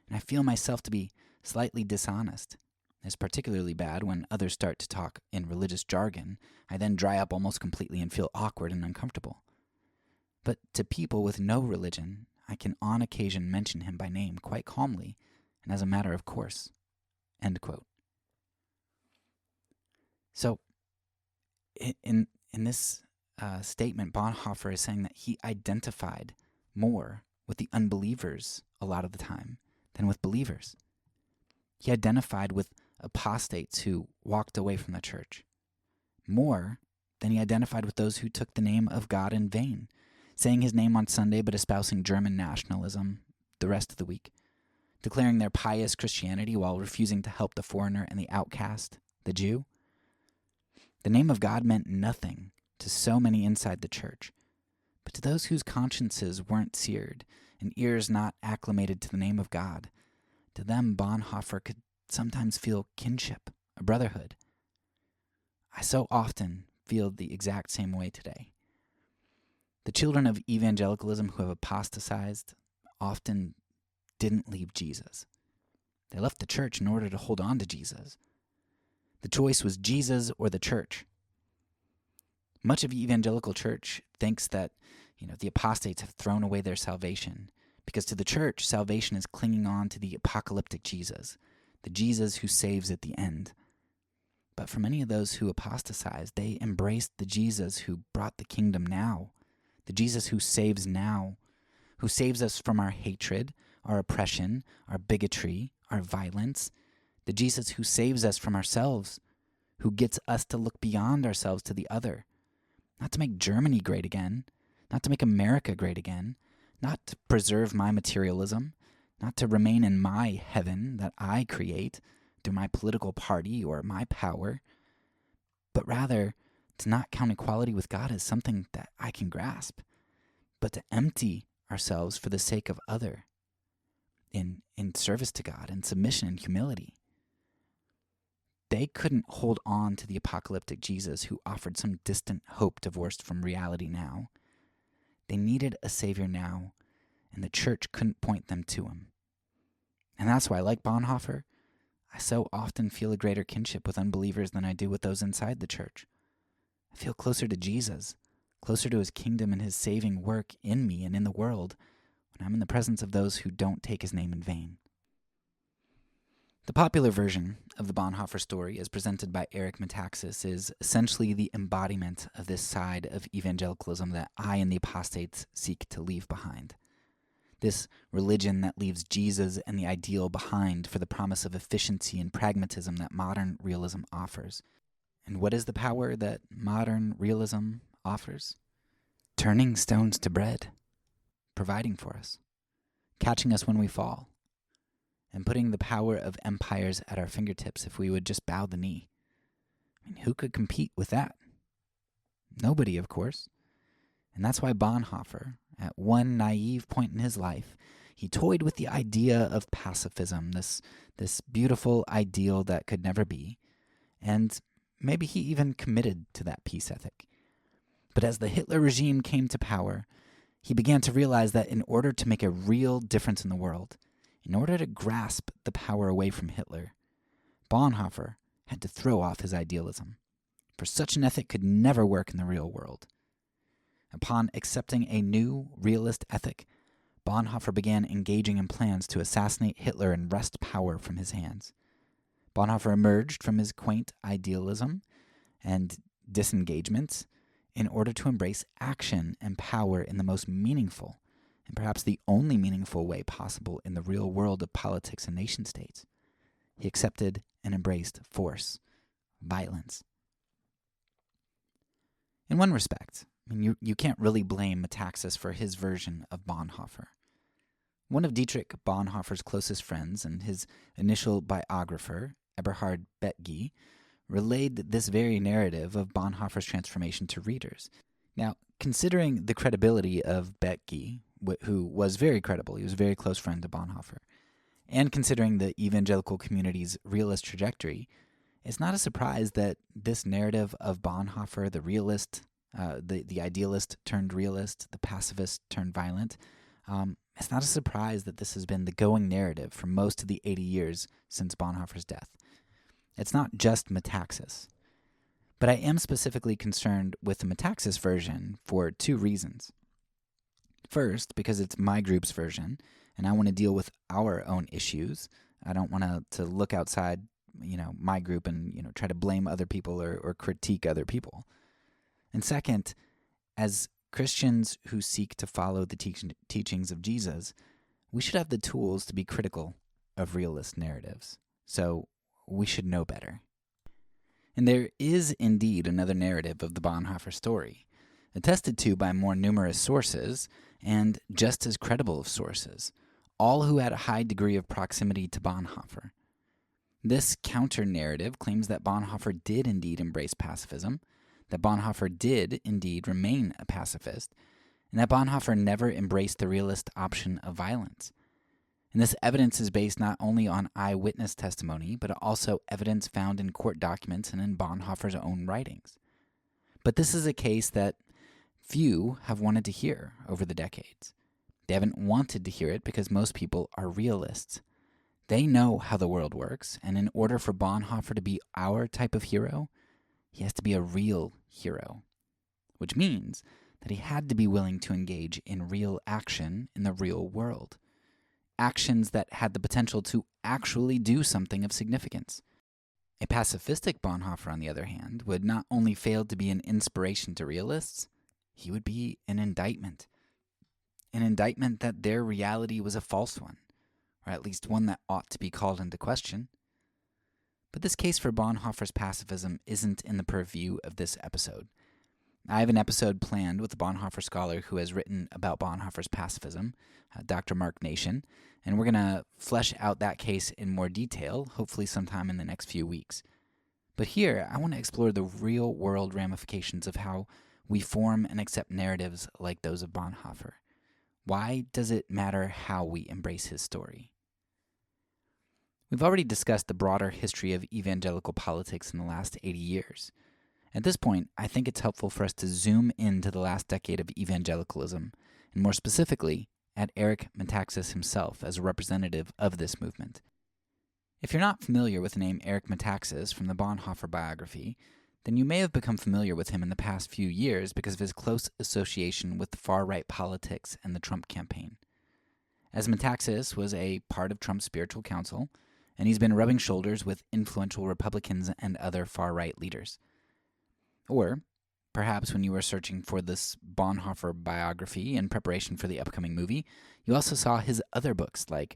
and I feel myself to be slightly dishonest. It's particularly bad when others start to talk in religious jargon. I then dry up almost completely and feel awkward and uncomfortable. But to people with no religion, I can on occasion mention him by name quite calmly and as a matter of course." End quote. So, in this statement, Bonhoeffer is saying that he identified more with the unbelievers a lot of the time than with believers. He identified with apostates who walked away from the church more than he identified with those who took the name of God in vain, saying his name on Sunday but espousing German nationalism the rest of the week, declaring their pious Christianity while refusing to help the foreigner and the outcast, the Jew. The name of God meant nothing to so many inside the church, but to those whose consciences weren't seared and ears not acclimated to the name of God, to them Bonhoeffer could sometimes feel kinship, a brotherhood. I so often feel the exact same way today. The children of evangelicalism who have apostatized often didn't leave Jesus. They left the church in order to hold on to Jesus. The choice was Jesus or the church. Much of the evangelical church thinks that, the apostates have thrown away their salvation, because to the church, salvation is clinging on to the apocalyptic Jesus, the Jesus who saves at the end. But for many of those who apostatized, they embraced the Jesus who brought the kingdom now, the Jesus who saves now, who saves us from our hatred, our oppression, our bigotry, our violence, the Jesus who saves us from ourselves, who gets us to look beyond ourselves to the other, not to make Germany great again, not to make America great again, not to preserve my materialism, not to remain in my heaven that I create through my political party or my power, but rather to not count equality with God as something that I can grasp, but to empty ourselves for the sake of other, in service to God, in submission and humility. They couldn't hold on to the apocalyptic Jesus who offered some distant hope divorced from reality now. They needed a Savior now, and the church couldn't point them to him. And that's why, like Bonhoeffer, I so often feel a greater kinship with unbelievers than I do with those inside the church. I feel closer to Jesus, closer to his kingdom and his saving work in me and in the world when I'm in the presence of those who don't take his name in vain. The popular version of the Bonhoeffer story, as presented by Eric Metaxas, is essentially the embodiment of this side of evangelicalism that I and the apostates seek to leave behind. this religion that leaves Jesus and the ideal behind for the promise of efficiency and pragmatism that modern realism offers. And what is the power that modern realism offers? Turning stones to bread, providing for us, catching us when we fall, and putting the power of empires at our fingertips if we would just bow the knee. I mean, who could compete with that? Nobody, of course. And that's why Bonhoeffer, at one naive point in his life, he toyed with the idea of pacifism, this beautiful ideal that could never be, and maybe he even committed to that peace ethic. But as the Hitler regime came to power, he began to realize that in order to make a real difference in the world, in order to grasp the power away from Hitler, Bonhoeffer had to throw off his idealism, for such an ethic could never work in the real world. Upon accepting a new realist ethic, Bonhoeffer began engaging in plans to assassinate Hitler and wrest power from his hands. Bonhoeffer emerged from his quaint idealism and disengagement in order to embrace action and power in the most meaningful, and perhaps the only meaningful way possible in the real world of politics and nation-states. He accepted and embraced force, violence. In one respect, you can't really blame Metaxas for his version of Bonhoeffer. One of Dietrich Bonhoeffer's closest friends and his initial biographer, Eberhard Bettge, relayed this very narrative of Bonhoeffer's transformation to readers. Now, considering the credibility of Bettge, who was very credible, he was a very close friend to Bonhoeffer, and considering the evangelical community's realist trajectory, it's not a surprise that this narrative of Bonhoeffer, the realist, the idealist turned realist, the pacifist turned violent, it's not a surprise that this has been the going narrative for most of the 80 years since Bonhoeffer's death. It's not just Metaxas. But I am specifically concerned with the Metaxas version for two reasons. First, because it's my group's version, and I want to deal with our own issues. I don't want to look outside, my group and, try to blame other people or critique other people. And second, as Christians who seek to follow the teachings of Jesus, we should have the tools to be critical of realist narratives. So we should know better. And there is indeed another narrative of the Bonhoeffer story, attested to by more numerous sources and just as credible of sources, all who had a high degree of proximity to Bonhoeffer. This counter-narrative claims that Bonhoeffer did indeed embrace pacifism, that Bonhoeffer did indeed remain a pacifist, and that Bonhoeffer never embraced the realist option of violence. And this evidence is based not only on eyewitness testimony, but also evidence found in court documents and in Bonhoeffer's own writings. But this is a case that few have wanted to hear over the decades. They haven't wanted to hear it because most people are realists. They know how the world works, and in order for Bonhoeffer to be our type of hero, he has to be a real hero, which means that he had to be willing to engage in real action in the real world. Actions that had the potential to actually do something of significance. A pacifistic Bonhoeffer, on the other hand, would not only fail to be an inspiration to realists, he would be an indictment. An indictment that their reality was a false one, or at least one that ought to be called into question. But this case for Bonhoeffer's pacifism isn't in the purview of this episode. I have an episode planned with a Bonhoeffer scholar who has written about Bonhoeffer's pacifism, Dr. Mark Nation, and we're going to flesh out that case in more detail, hopefully sometime in the next few weeks. But here, I want to explore the real-world ramifications of how we form and accept narratives like those of Bonhoeffer. Why does it matter how we embrace his story? We've already discussed the broader history of evangelical politics in the last 80 years. At this point, I think it's helpful for us to zoom into the last decade of evangelicalism, and more specifically, at Eric Metaxas himself as a representative of this movement. If you're not familiar with the name Eric Metaxas from the Bonhoeffer biography, then you may have become familiar with him in the past few years because of his close association with far-right politics and the Trump campaign. As Metaxas was a part of Trump's spiritual council, and he's been rubbing shoulders with influential Republicans and other far-right leaders. Or, perhaps when you were searching for this Bonhoeffer biography in preparation for the upcoming movie, you also saw his other books like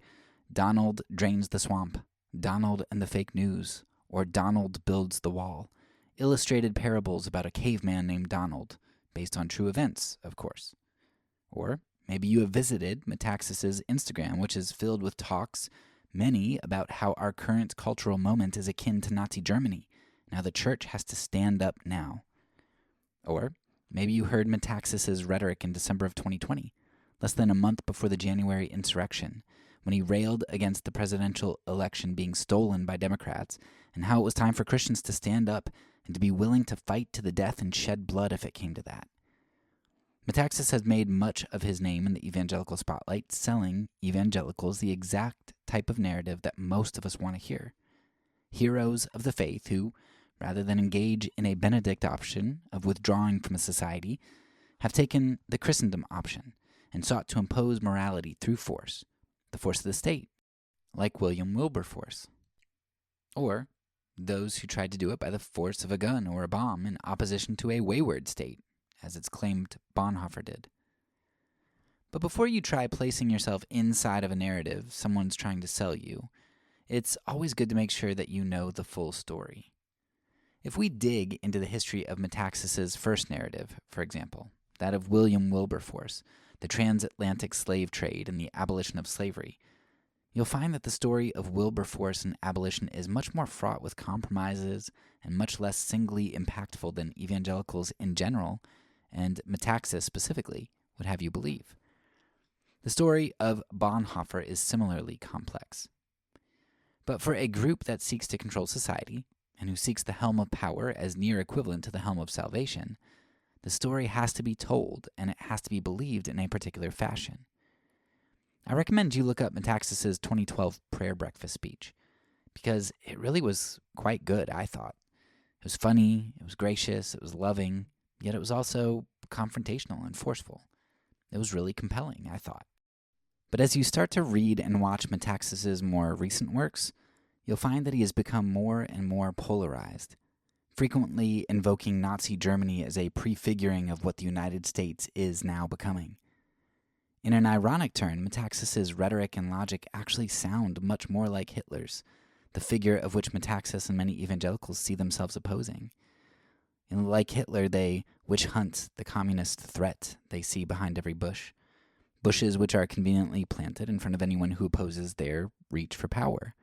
Donald Drains the Swamp, Donald and the Fake News, or Donald Builds the Wall, illustrated parables about a caveman named Donald, based on true events, of course. Or maybe you have visited Metaxas' Instagram, which is filled with talks, many about how our current cultural moment is akin to Nazi Germany. Now the church has to stand up now. Or maybe you heard Metaxas' rhetoric in December of 2020, less than a month before the January insurrection, when he railed against the presidential election being stolen by Democrats and how it was time for Christians to stand up and to be willing to fight to the death and shed blood if it came to that. Metaxas has made much of his name in the evangelical spotlight, selling evangelicals the exact type of narrative that most of us want to hear. Heroes of the faith who, rather than engage in a Benedict option of withdrawing from a society, have taken the Christendom option and sought to impose morality through force, the force of the state, like William Wilberforce. Or those who tried to do it by the force of a gun or a bomb in opposition to a wayward state, as it's claimed Bonhoeffer did. But before you try placing yourself inside of a narrative someone's trying to sell you, it's always good to make sure that you know the full story. If we dig into the history of Metaxas' first narrative, for example, that of William Wilberforce, the transatlantic slave trade and the abolition of slavery, you'll find that the story of Wilberforce and abolition is much more fraught with compromises and much less singly impactful than evangelicals in general, and Metaxas specifically, would have you believe. The story of Bonhoeffer is similarly complex. But for a group that seeks to control society, and who seeks the helm of power as near equivalent to the helm of salvation, the story has to be told, and it has to be believed in a particular fashion. I recommend you look up Metaxas' 2012 prayer breakfast speech, because it really was quite good, I thought. It was funny, it was gracious, it was loving, yet it was also confrontational and forceful. It was really compelling, I thought. But as you start to read and watch Metaxas' more recent works, you'll find that he has become more and more polarized, frequently invoking Nazi Germany as a prefiguring of what the United States is now becoming. In an ironic turn, Metaxas' rhetoric and logic actually sound much more like Hitler's, the figure of which Metaxas and many evangelicals see themselves opposing. And like Hitler, they witch hunt the communist threat they see behind every bush, bushes which are conveniently planted in front of anyone who opposes their reach for power.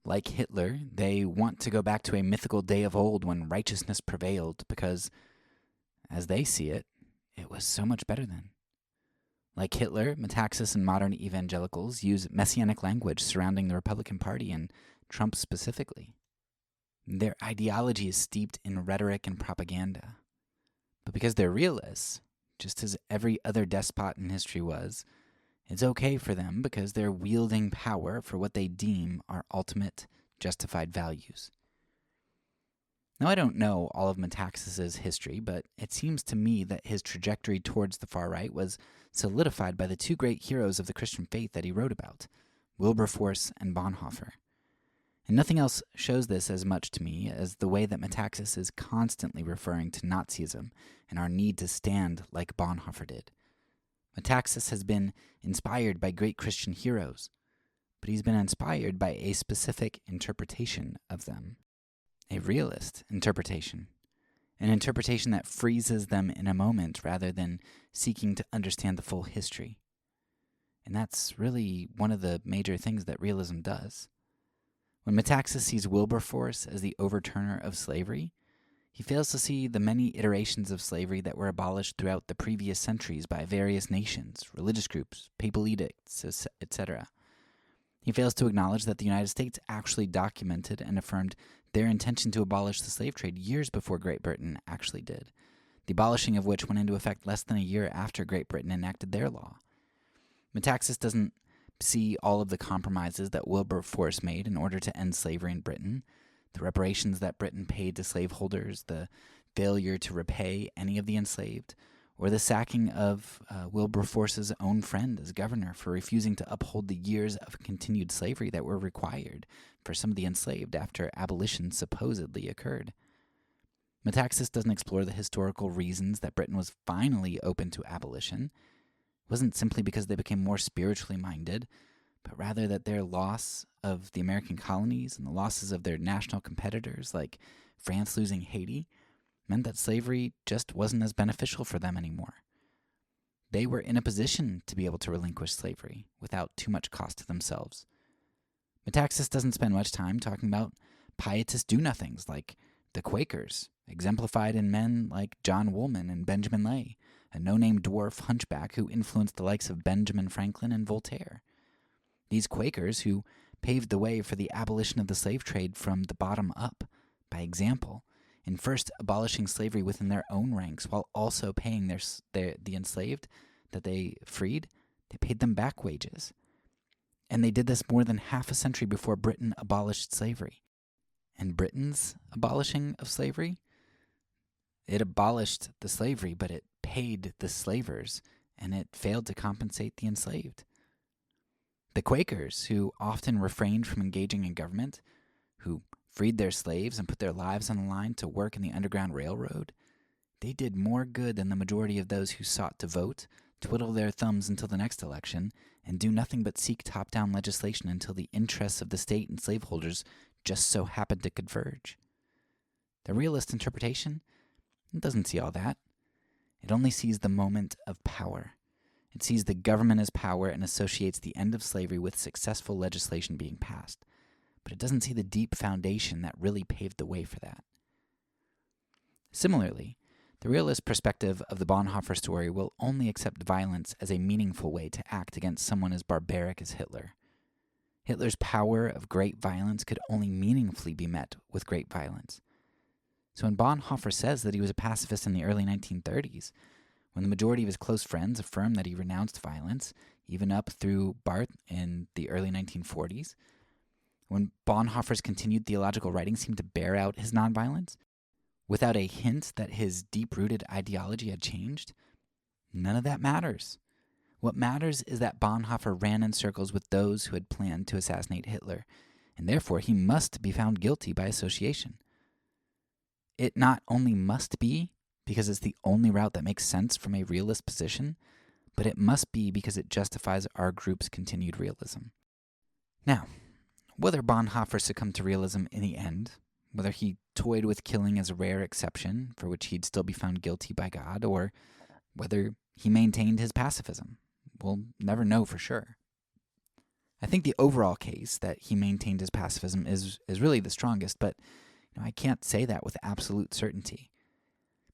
Like Hitler, they want to go back to a mythical day of old when righteousness prevailed because, as they see it, it was so much better then. Like Hitler, Metaxas and modern evangelicals use messianic language surrounding the Republican Party and Trump specifically. Their ideology is steeped in rhetoric and propaganda. But because they're realists, just as every other despot in history was, it's okay for them because they're wielding power for what they deem are ultimate justified values. Now, I don't know all of Metaxas' history, but it seems to me that his trajectory towards the far right was solidified by the two great heroes of the Christian faith that he wrote about, Wilberforce and Bonhoeffer. And nothing else shows this as much to me as the way that Metaxas is constantly referring to Nazism and our need to stand like Bonhoeffer did. Metaxas has been inspired by great Christian heroes, but he's been inspired by a specific interpretation of them. A realist interpretation. An interpretation that freezes them in a moment rather than seeking to understand the full history. And that's really one of the major things that realism does. When Metaxas sees Wilberforce as the overturner of slavery, he fails to see the many iterations of slavery that were abolished throughout the previous centuries by various nations, religious groups, papal edicts, etc. He fails to acknowledge that the United States actually documented and affirmed their intention to abolish the slave trade years before Great Britain actually did, the abolishing of which went into effect less than a year after Great Britain enacted their law. Metaxas doesn't see all of the compromises that Wilberforce made in order to end slavery in Britain, the reparations that Britain paid to slaveholders, the failure to repay any of the enslaved, or the sacking of Wilberforce's own friend as governor for refusing to uphold the years of continued slavery that were required for some of the enslaved after abolition supposedly occurred. Metaxas doesn't explore the historical reasons that Britain was finally open to abolition. It wasn't simply because they became more spiritually minded, but rather that their loss of the American colonies and the losses of their national competitors, like France losing Haiti, meant that slavery just wasn't as beneficial for them anymore. They were in a position to be able to relinquish slavery without too much cost to themselves. Metaxas doesn't spend much time talking about pietist do-nothings like the Quakers, exemplified in men like John Woolman and Benjamin Lay, a no-name dwarf hunchback who influenced the likes of Benjamin Franklin and Voltaire. These Quakers, who paved the way for the abolition of the slave trade from the bottom up, by example, in first abolishing slavery within their own ranks while also paying the enslaved that they freed, they paid them back wages. And they did this more than half a century before Britain abolished slavery. And Britain's abolishing of slavery, it abolished the slavery, but it paid the slavers, and it failed to compensate the enslaved. The Quakers, who often refrained from engaging in government, who freed their slaves and put their lives on the line to work in the Underground Railroad, they did more good than the majority of those who sought to vote, twiddle their thumbs until the next election, and do nothing but seek top-down legislation until the interests of the state and slaveholders just so happened to converge. The realist interpretation doesn't see all that. It only sees the moment of power. It sees the government as power and associates the end of slavery with successful legislation being passed. But it doesn't see the deep foundation that really paved the way for that. Similarly, the realist perspective of the Bonhoeffer story will only accept violence as a meaningful way to act against someone as barbaric as Hitler. Hitler's power of great violence could only meaningfully be met with great violence. So when Bonhoeffer says that he was a pacifist in the early 1930s, when the majority of his close friends affirmed that he renounced violence, even up through Barth in the early 1940s, when Bonhoeffer's continued theological writings seemed to bear out his nonviolence, without a hint that his deep-rooted ideology had changed, none of that matters. What matters is that Bonhoeffer ran in circles with those who had planned to assassinate Hitler, and therefore he must be found guilty by association. It not only must be because it's the only route that makes sense from a realist position, but it must be because it justifies our group's continued realism. Now, whether Bonhoeffer succumbed to realism in the end, whether he toyed with killing as a rare exception for which he'd still be found guilty by God, or whether he maintained his pacifism, we'll never know for sure. I think the overall case that he maintained his pacifism is really the strongest, but I can't say that with absolute certainty.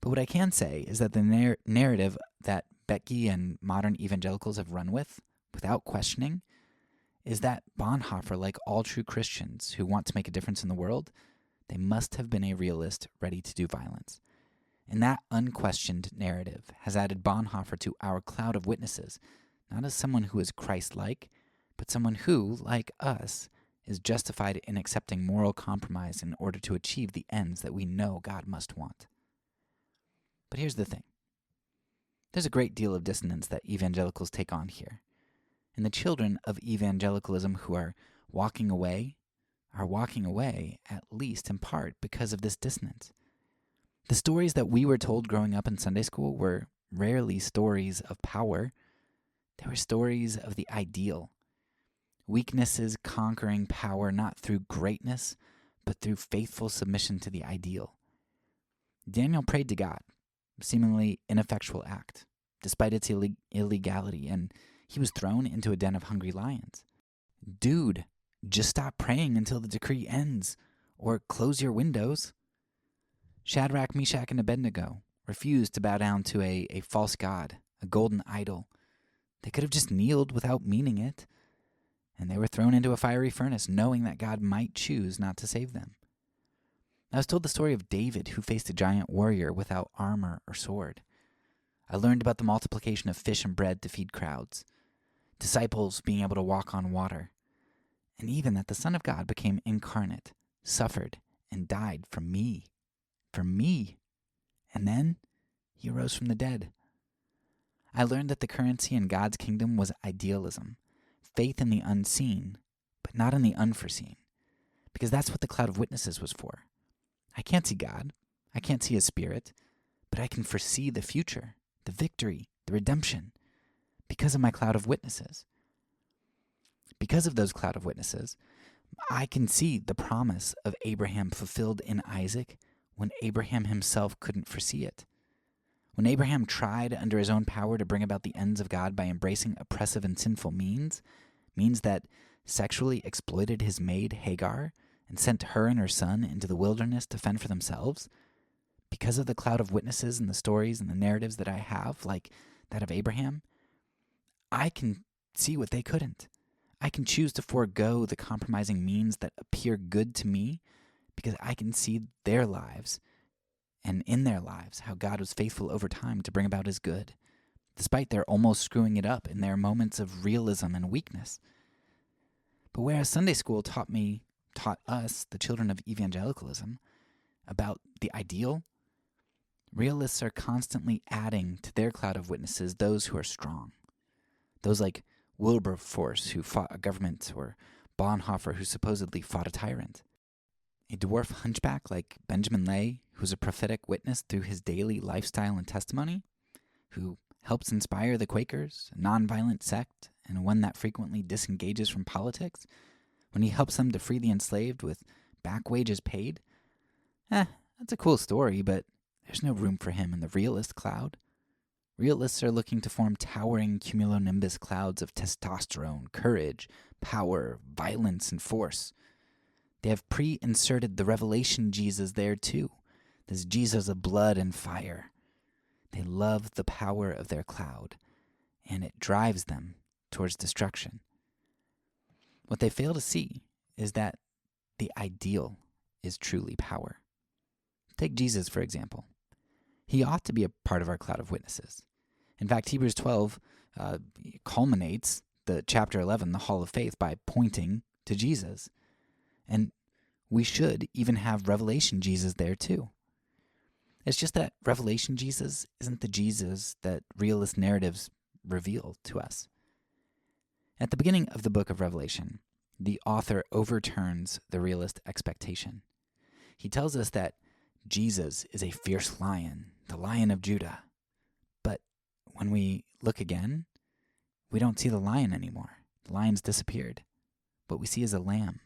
But what I can say is that the narrative that Becky and modern evangelicals have run with, without questioning, is that Bonhoeffer, like all true Christians who want to make a difference in the world, they must have been a realist ready to do violence. And that unquestioned narrative has added Bonhoeffer to our cloud of witnesses, not as someone who is Christ-like, but someone who, like us, is justified in accepting moral compromise in order to achieve the ends that we know God must want. But here's the thing. There's a great deal of dissonance that evangelicals take on here. And the children of evangelicalism who are walking away, at least in part, because of this dissonance. The stories that we were told growing up in Sunday school were rarely stories of power. They were stories of the ideal. Weaknesses conquering power not through greatness, but through faithful submission to the ideal. Daniel prayed to God, seemingly ineffectual act, despite its illegality, and he was thrown into a den of hungry lions. Dude, just stop praying until the decree ends, or close your windows. Shadrach, Meshach, and Abednego refused to bow down to a false god, a golden idol. They could have just kneeled without meaning it, and they were thrown into a fiery furnace, knowing that God might choose not to save them. I was told the story of David, who faced a giant warrior without armor or sword. I learned about the multiplication of fish and bread to feed crowds, disciples being able to walk on water, and even that the Son of God became incarnate, suffered, and died for me. For me. And then he rose from the dead. I learned that the currency in God's kingdom was idealism, faith in the unseen, but not in the unforeseen, because that's what the cloud of witnesses was for. I can't see God. I can't see his spirit, but I can foresee the future, the victory, the redemption, because of my cloud of witnesses. Because of those cloud of witnesses, I can see the promise of Abraham fulfilled in Isaac when Abraham himself couldn't foresee it. When Abraham tried under his own power to bring about the ends of God by embracing oppressive and sinful means that sexually exploited his maid Hagar and sent her and her son into the wilderness to fend for themselves, because of the cloud of witnesses and the stories and the narratives that I have, like that of Abraham, I can see what they couldn't. I can choose to forego the compromising means that appear good to me because I can see their lives, and in their lives, how God was faithful over time to bring about his good, despite their almost screwing it up in their moments of realism and weakness. But whereas Sunday school taught us, the children of evangelicalism, about the ideal, realists are constantly adding to their cloud of witnesses those who are strong. Those like Wilberforce, who fought a government, or Bonhoeffer, who supposedly fought a tyrant. A dwarf hunchback like Benjamin Lay, who's a prophetic witness through his daily lifestyle and testimony, who helps inspire the Quakers, a nonviolent sect and one that frequently disengages from politics, when he helps them to free the enslaved with back wages paid. That's a cool story, but there's no room for him in the realist cloud. Realists are looking to form towering cumulonimbus clouds of testosterone, courage, power, violence, and force. They have pre-inserted the revelation Jesus there too, this Jesus of blood and fire. They love the power of their cloud, and it drives them towards destruction. What they fail to see is that the ideal is truly power. Take Jesus, for example. He ought to be a part of our cloud of witnesses. In fact, Hebrews 12 culminates the chapter 11, the Hall of Faith, by pointing to Jesus. And we should even have Revelation Jesus there too. It's just that Revelation Jesus isn't the Jesus that realist narratives reveal to us. At the beginning of the book of Revelation, the author overturns the realist expectation. He tells us that Jesus is a fierce lion, the Lion of Judah. But when we look again, we don't see the lion anymore. The lion's disappeared. What we see is a lamb.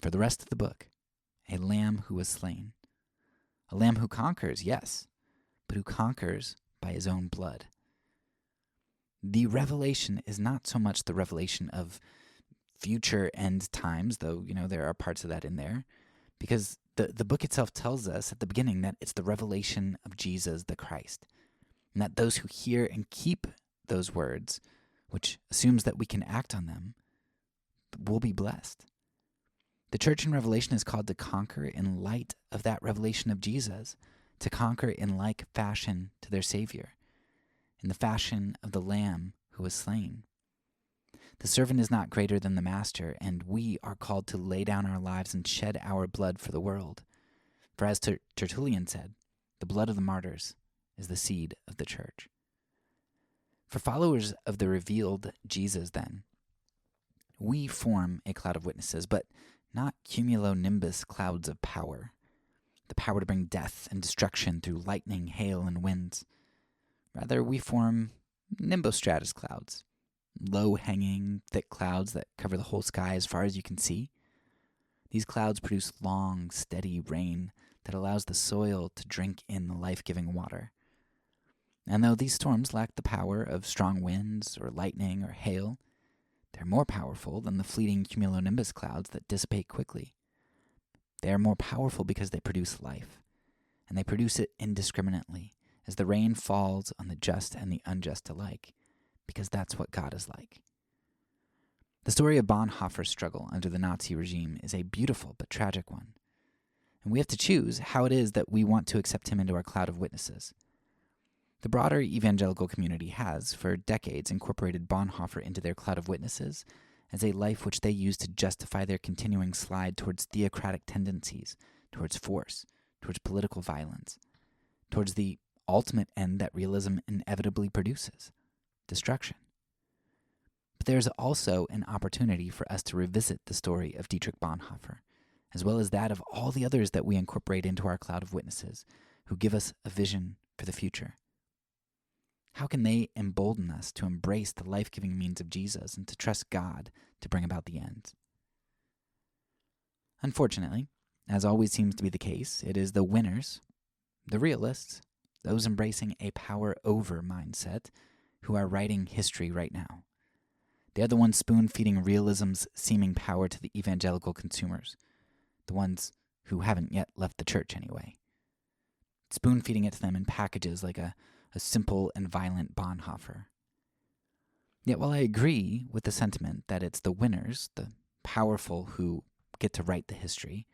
For the rest of the book, a lamb who was slain. A lamb who conquers, yes, but who conquers by his own blood. The revelation is not so much the revelation of future end times, though, there are parts of that in there, because the book itself tells us at the beginning that it's the revelation of Jesus the Christ, and that those who hear and keep those words, which assumes that we can act on them, will be blessed. The church in Revelation is called to conquer in light of that revelation of Jesus, to conquer in like fashion to their Savior, in the fashion of the Lamb who was slain. The servant is not greater than the master, and we are called to lay down our lives and shed our blood for the world. For as Tertullian said, the blood of the martyrs is the seed of the church. For followers of the revealed Jesus, then, we form a cloud of witnesses, but not cumulonimbus clouds of power, the power to bring death and destruction through lightning, hail, and winds. Rather, we form nimbostratus clouds, low-hanging, thick clouds that cover the whole sky as far as you can see. These clouds produce long, steady rain that allows the soil to drink in the life-giving water. And though these storms lack the power of strong winds or lightning or hail, they're more powerful than the fleeting cumulonimbus clouds that dissipate quickly. They are more powerful because they produce life, and they produce it indiscriminately as the rain falls on the just and the unjust alike, because that's what God is like. The story of Bonhoeffer's struggle under the Nazi regime is a beautiful but tragic one, and we have to choose how it is that we want to accept him into our cloud of witnesses. The broader evangelical community has, for decades, incorporated Bonhoeffer into their cloud of witnesses as a life which they use to justify their continuing slide towards theocratic tendencies, towards force, towards political violence, towards the ultimate end that realism inevitably produces, destruction. But there is also an opportunity for us to revisit the story of Dietrich Bonhoeffer, as well as that of all the others that we incorporate into our cloud of witnesses, who give us a vision for the future? How can they embolden us to embrace the life-giving means of Jesus and to trust God to bring about the end? Unfortunately, as always seems to be the case, it is the winners, the realists, those embracing a power-over mindset, who are writing history right now. They are the ones spoon-feeding realism's seeming power to the evangelical consumers, the ones who haven't yet left the church anyway. Spoon-feeding it to them in packages like a simple and violent Bonhoeffer. Yet while I agree with the sentiment that it's the winners, the powerful, who get to write the history,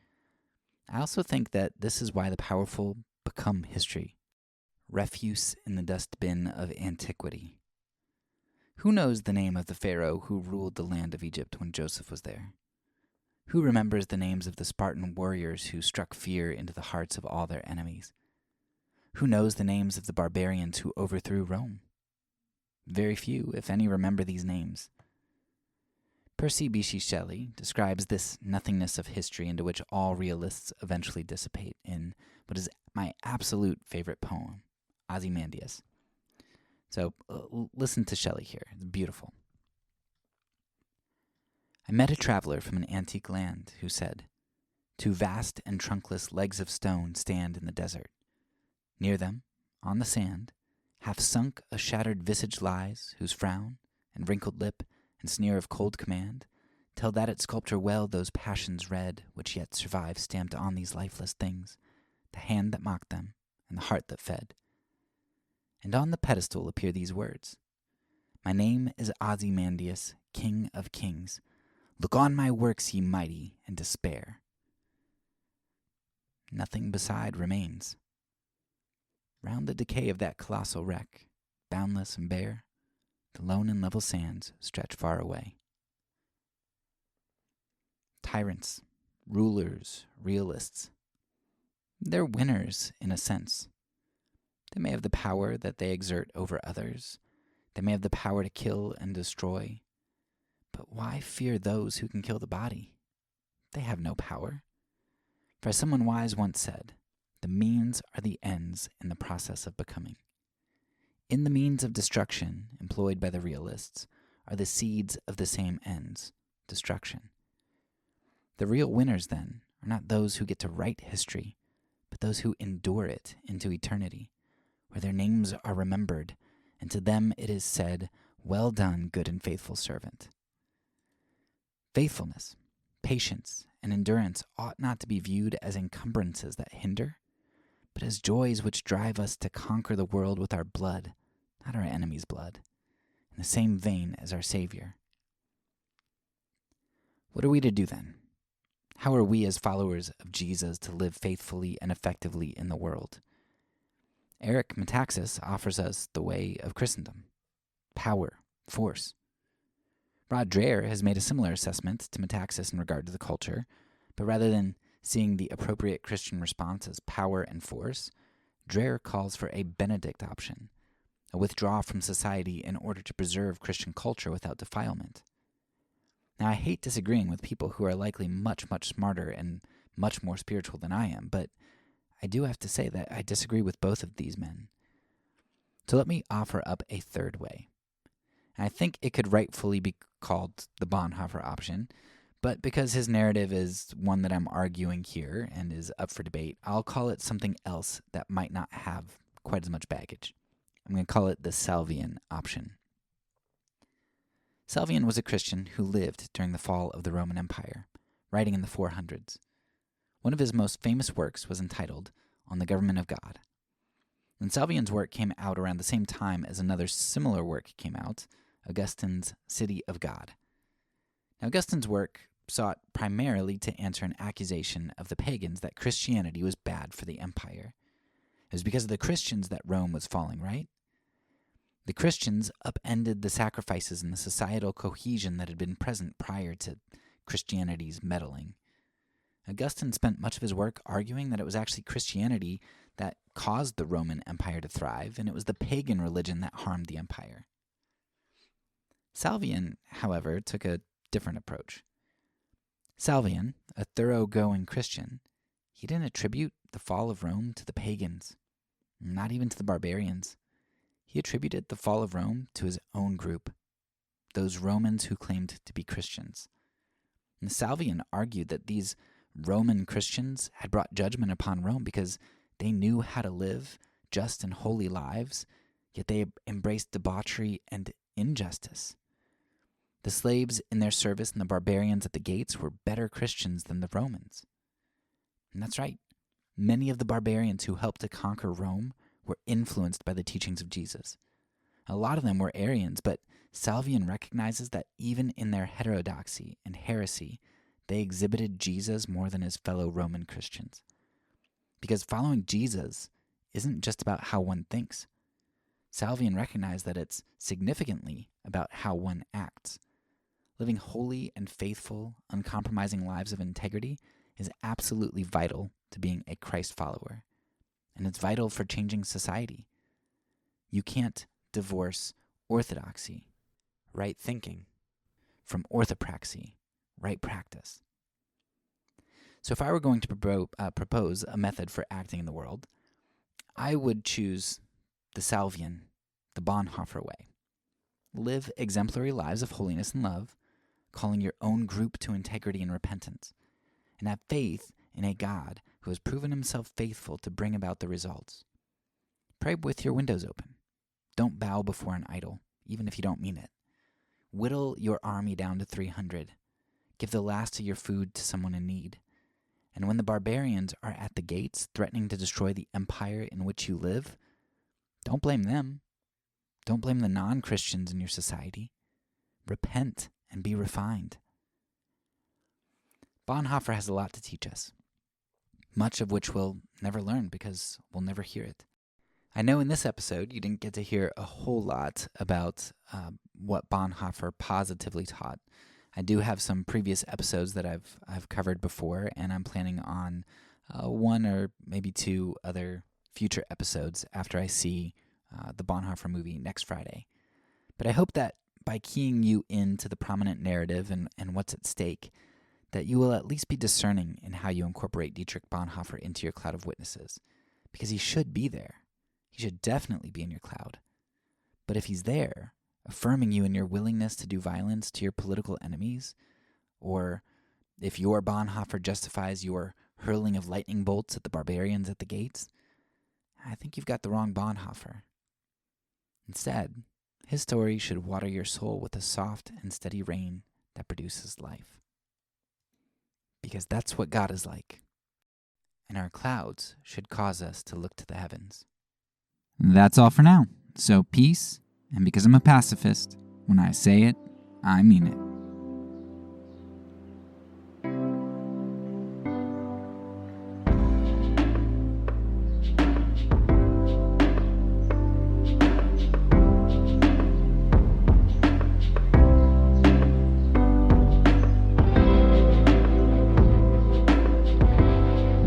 I also think that this is why the powerful become history. Refuse in the dustbin of antiquity. Who knows the name of the Pharaoh who ruled the land of Egypt when Joseph was there? Who remembers the names of the Spartan warriors who struck fear into the hearts of all their enemies? Who knows the names of the barbarians who overthrew Rome? Very few, if any, remember these names. Percy Bysshe Shelley describes this nothingness of history into which all realists eventually dissipate in what is my absolute favorite poem, Ozymandias. So listen to Shelley here. It's beautiful. I met a traveler from an antique land who said, "Two vast and trunkless legs of stone stand in the desert. Near them, on the sand, half sunk a shattered visage lies, whose frown, and wrinkled lip, and sneer of cold command, tell that it sculpture well those passions red, which yet survive stamped on these lifeless things, the hand that mocked them, and the heart that fed. And on the pedestal appear these words, My name is Ozymandias, King of Kings. Look on my works, ye mighty, and despair. Nothing beside remains. Round the decay of that colossal wreck, boundless and bare, the lone and level sands stretch far away." Tyrants, rulers, realists, they're winners in a sense. They may have the power that they exert over others. They may have the power to kill and destroy. But why fear those who can kill the body? They have no power. For as someone wise once said, the means are the ends in the process of becoming. In the means of destruction employed by the realists are the seeds of the same ends, destruction. The real winners, then, are not those who get to write history, but those who endure it into eternity, where their names are remembered, and to them it is said, "Well done, good and faithful servant." Faithfulness, patience, and endurance ought not to be viewed as encumbrances that hinder, but as joys which drive us to conquer the world with our blood, not our enemy's blood, in the same vein as our Savior. What are we to do then? How are we as followers of Jesus to live faithfully and effectively in the world? Eric Metaxas offers us the way of Christendom: power, force. Rod Dreher has made a similar assessment to Metaxas in regard to the culture, but rather than seeing the appropriate Christian response as power and force, Dreher calls for a Benedict option, a withdrawal from society in order to preserve Christian culture without defilement. Now, I hate disagreeing with people who are likely much, much smarter and much more spiritual than I am, but I do have to say that I disagree with both of these men. So let me offer up a third way. And I think it could rightfully be called the Bonhoeffer option, but because his narrative is one that I'm arguing here and is up for debate, I'll call it something else that might not have quite as much baggage. I'm going to call it the Salvian Option. Salvian was a Christian who lived during the fall of the Roman Empire, writing in the 400s. One of his most famous works was entitled On the Government of God. And Salvian's work came out around the same time as another similar work came out, Augustine's City of God. Now, Augustine's work sought primarily to answer an accusation of the pagans that Christianity was bad for the empire. It was because of the Christians that Rome was falling, right? The Christians upended the sacrifices and the societal cohesion that had been present prior to Christianity's meddling. Augustine spent much of his work arguing that it was actually Christianity that caused the Roman Empire to thrive, and it was the pagan religion that harmed the empire. Salvian, however, took a different approach. Salvian, a thoroughgoing Christian, he didn't attribute the fall of Rome to the pagans not even to the barbarians. He attributed the fall of Rome to his own group, those Romans who claimed to be Christians. And Salvian argued that these Roman Christians had brought judgment upon Rome because they knew how to live just and holy lives, yet they embraced debauchery and injustice. The slaves in their service and the barbarians at the gates were better Christians than the Romans. And that's right. Many of the barbarians who helped to conquer Rome were influenced by the teachings of Jesus. A lot of them were Arians, but Salvian recognizes that even in their heterodoxy and heresy, they exhibited Jesus more than his fellow Roman Christians. Because following Jesus isn't just about how one thinks. Salvian recognized that it's significantly about how one acts. Living holy and faithful, uncompromising lives of integrity is absolutely vital to being a Christ follower. And it's vital for changing society. You can't divorce orthodoxy, right thinking, from orthopraxy, right practice. So if I were going to propose a method for acting in the world, I would choose the Salvian, the Bonhoeffer way. Live exemplary lives of holiness and love, calling your own group to integrity and repentance, and have faith in a God who has proven himself faithful to bring about the results. Pray with your windows open. Don't bow before an idol, even if you don't mean it. Whittle your army down to 300. Give the last of your food to someone in need. And when the barbarians are at the gates threatening to destroy the empire in which you live, don't blame them. Don't blame the non-Christians in your society. Repent and be refined. Bonhoeffer has a lot to teach us, much of which we'll never learn because we'll never hear it. I know in this episode you didn't get to hear a whole lot about what Bonhoeffer positively taught. I do have some previous episodes that I've covered before, and I'm planning on one or maybe two other future episodes after I see the Bonhoeffer movie next Friday. But I hope that by keying you into the prominent narrative and what's at stake, that you will at least be discerning in how you incorporate Dietrich Bonhoeffer into your cloud of witnesses, because he should be there. He should definitely be in your cloud. But if he's there, affirming you in your willingness to do violence to your political enemies, or if your Bonhoeffer justifies your hurling of lightning bolts at the barbarians at the gates, I think you've got the wrong Bonhoeffer. Instead, his story should water your soul with a soft and steady rain that produces life. Because that's what God is like. And our clouds should cause us to look to the heavens. That's all for now. So peace, and because I'm a pacifist, when I say it, I mean it.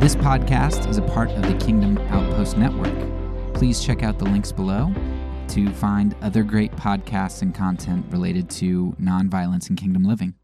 This podcast is a part of the Kingdom Outpost Network. Please check out the links below to find other great podcasts and content related to nonviolence and kingdom living.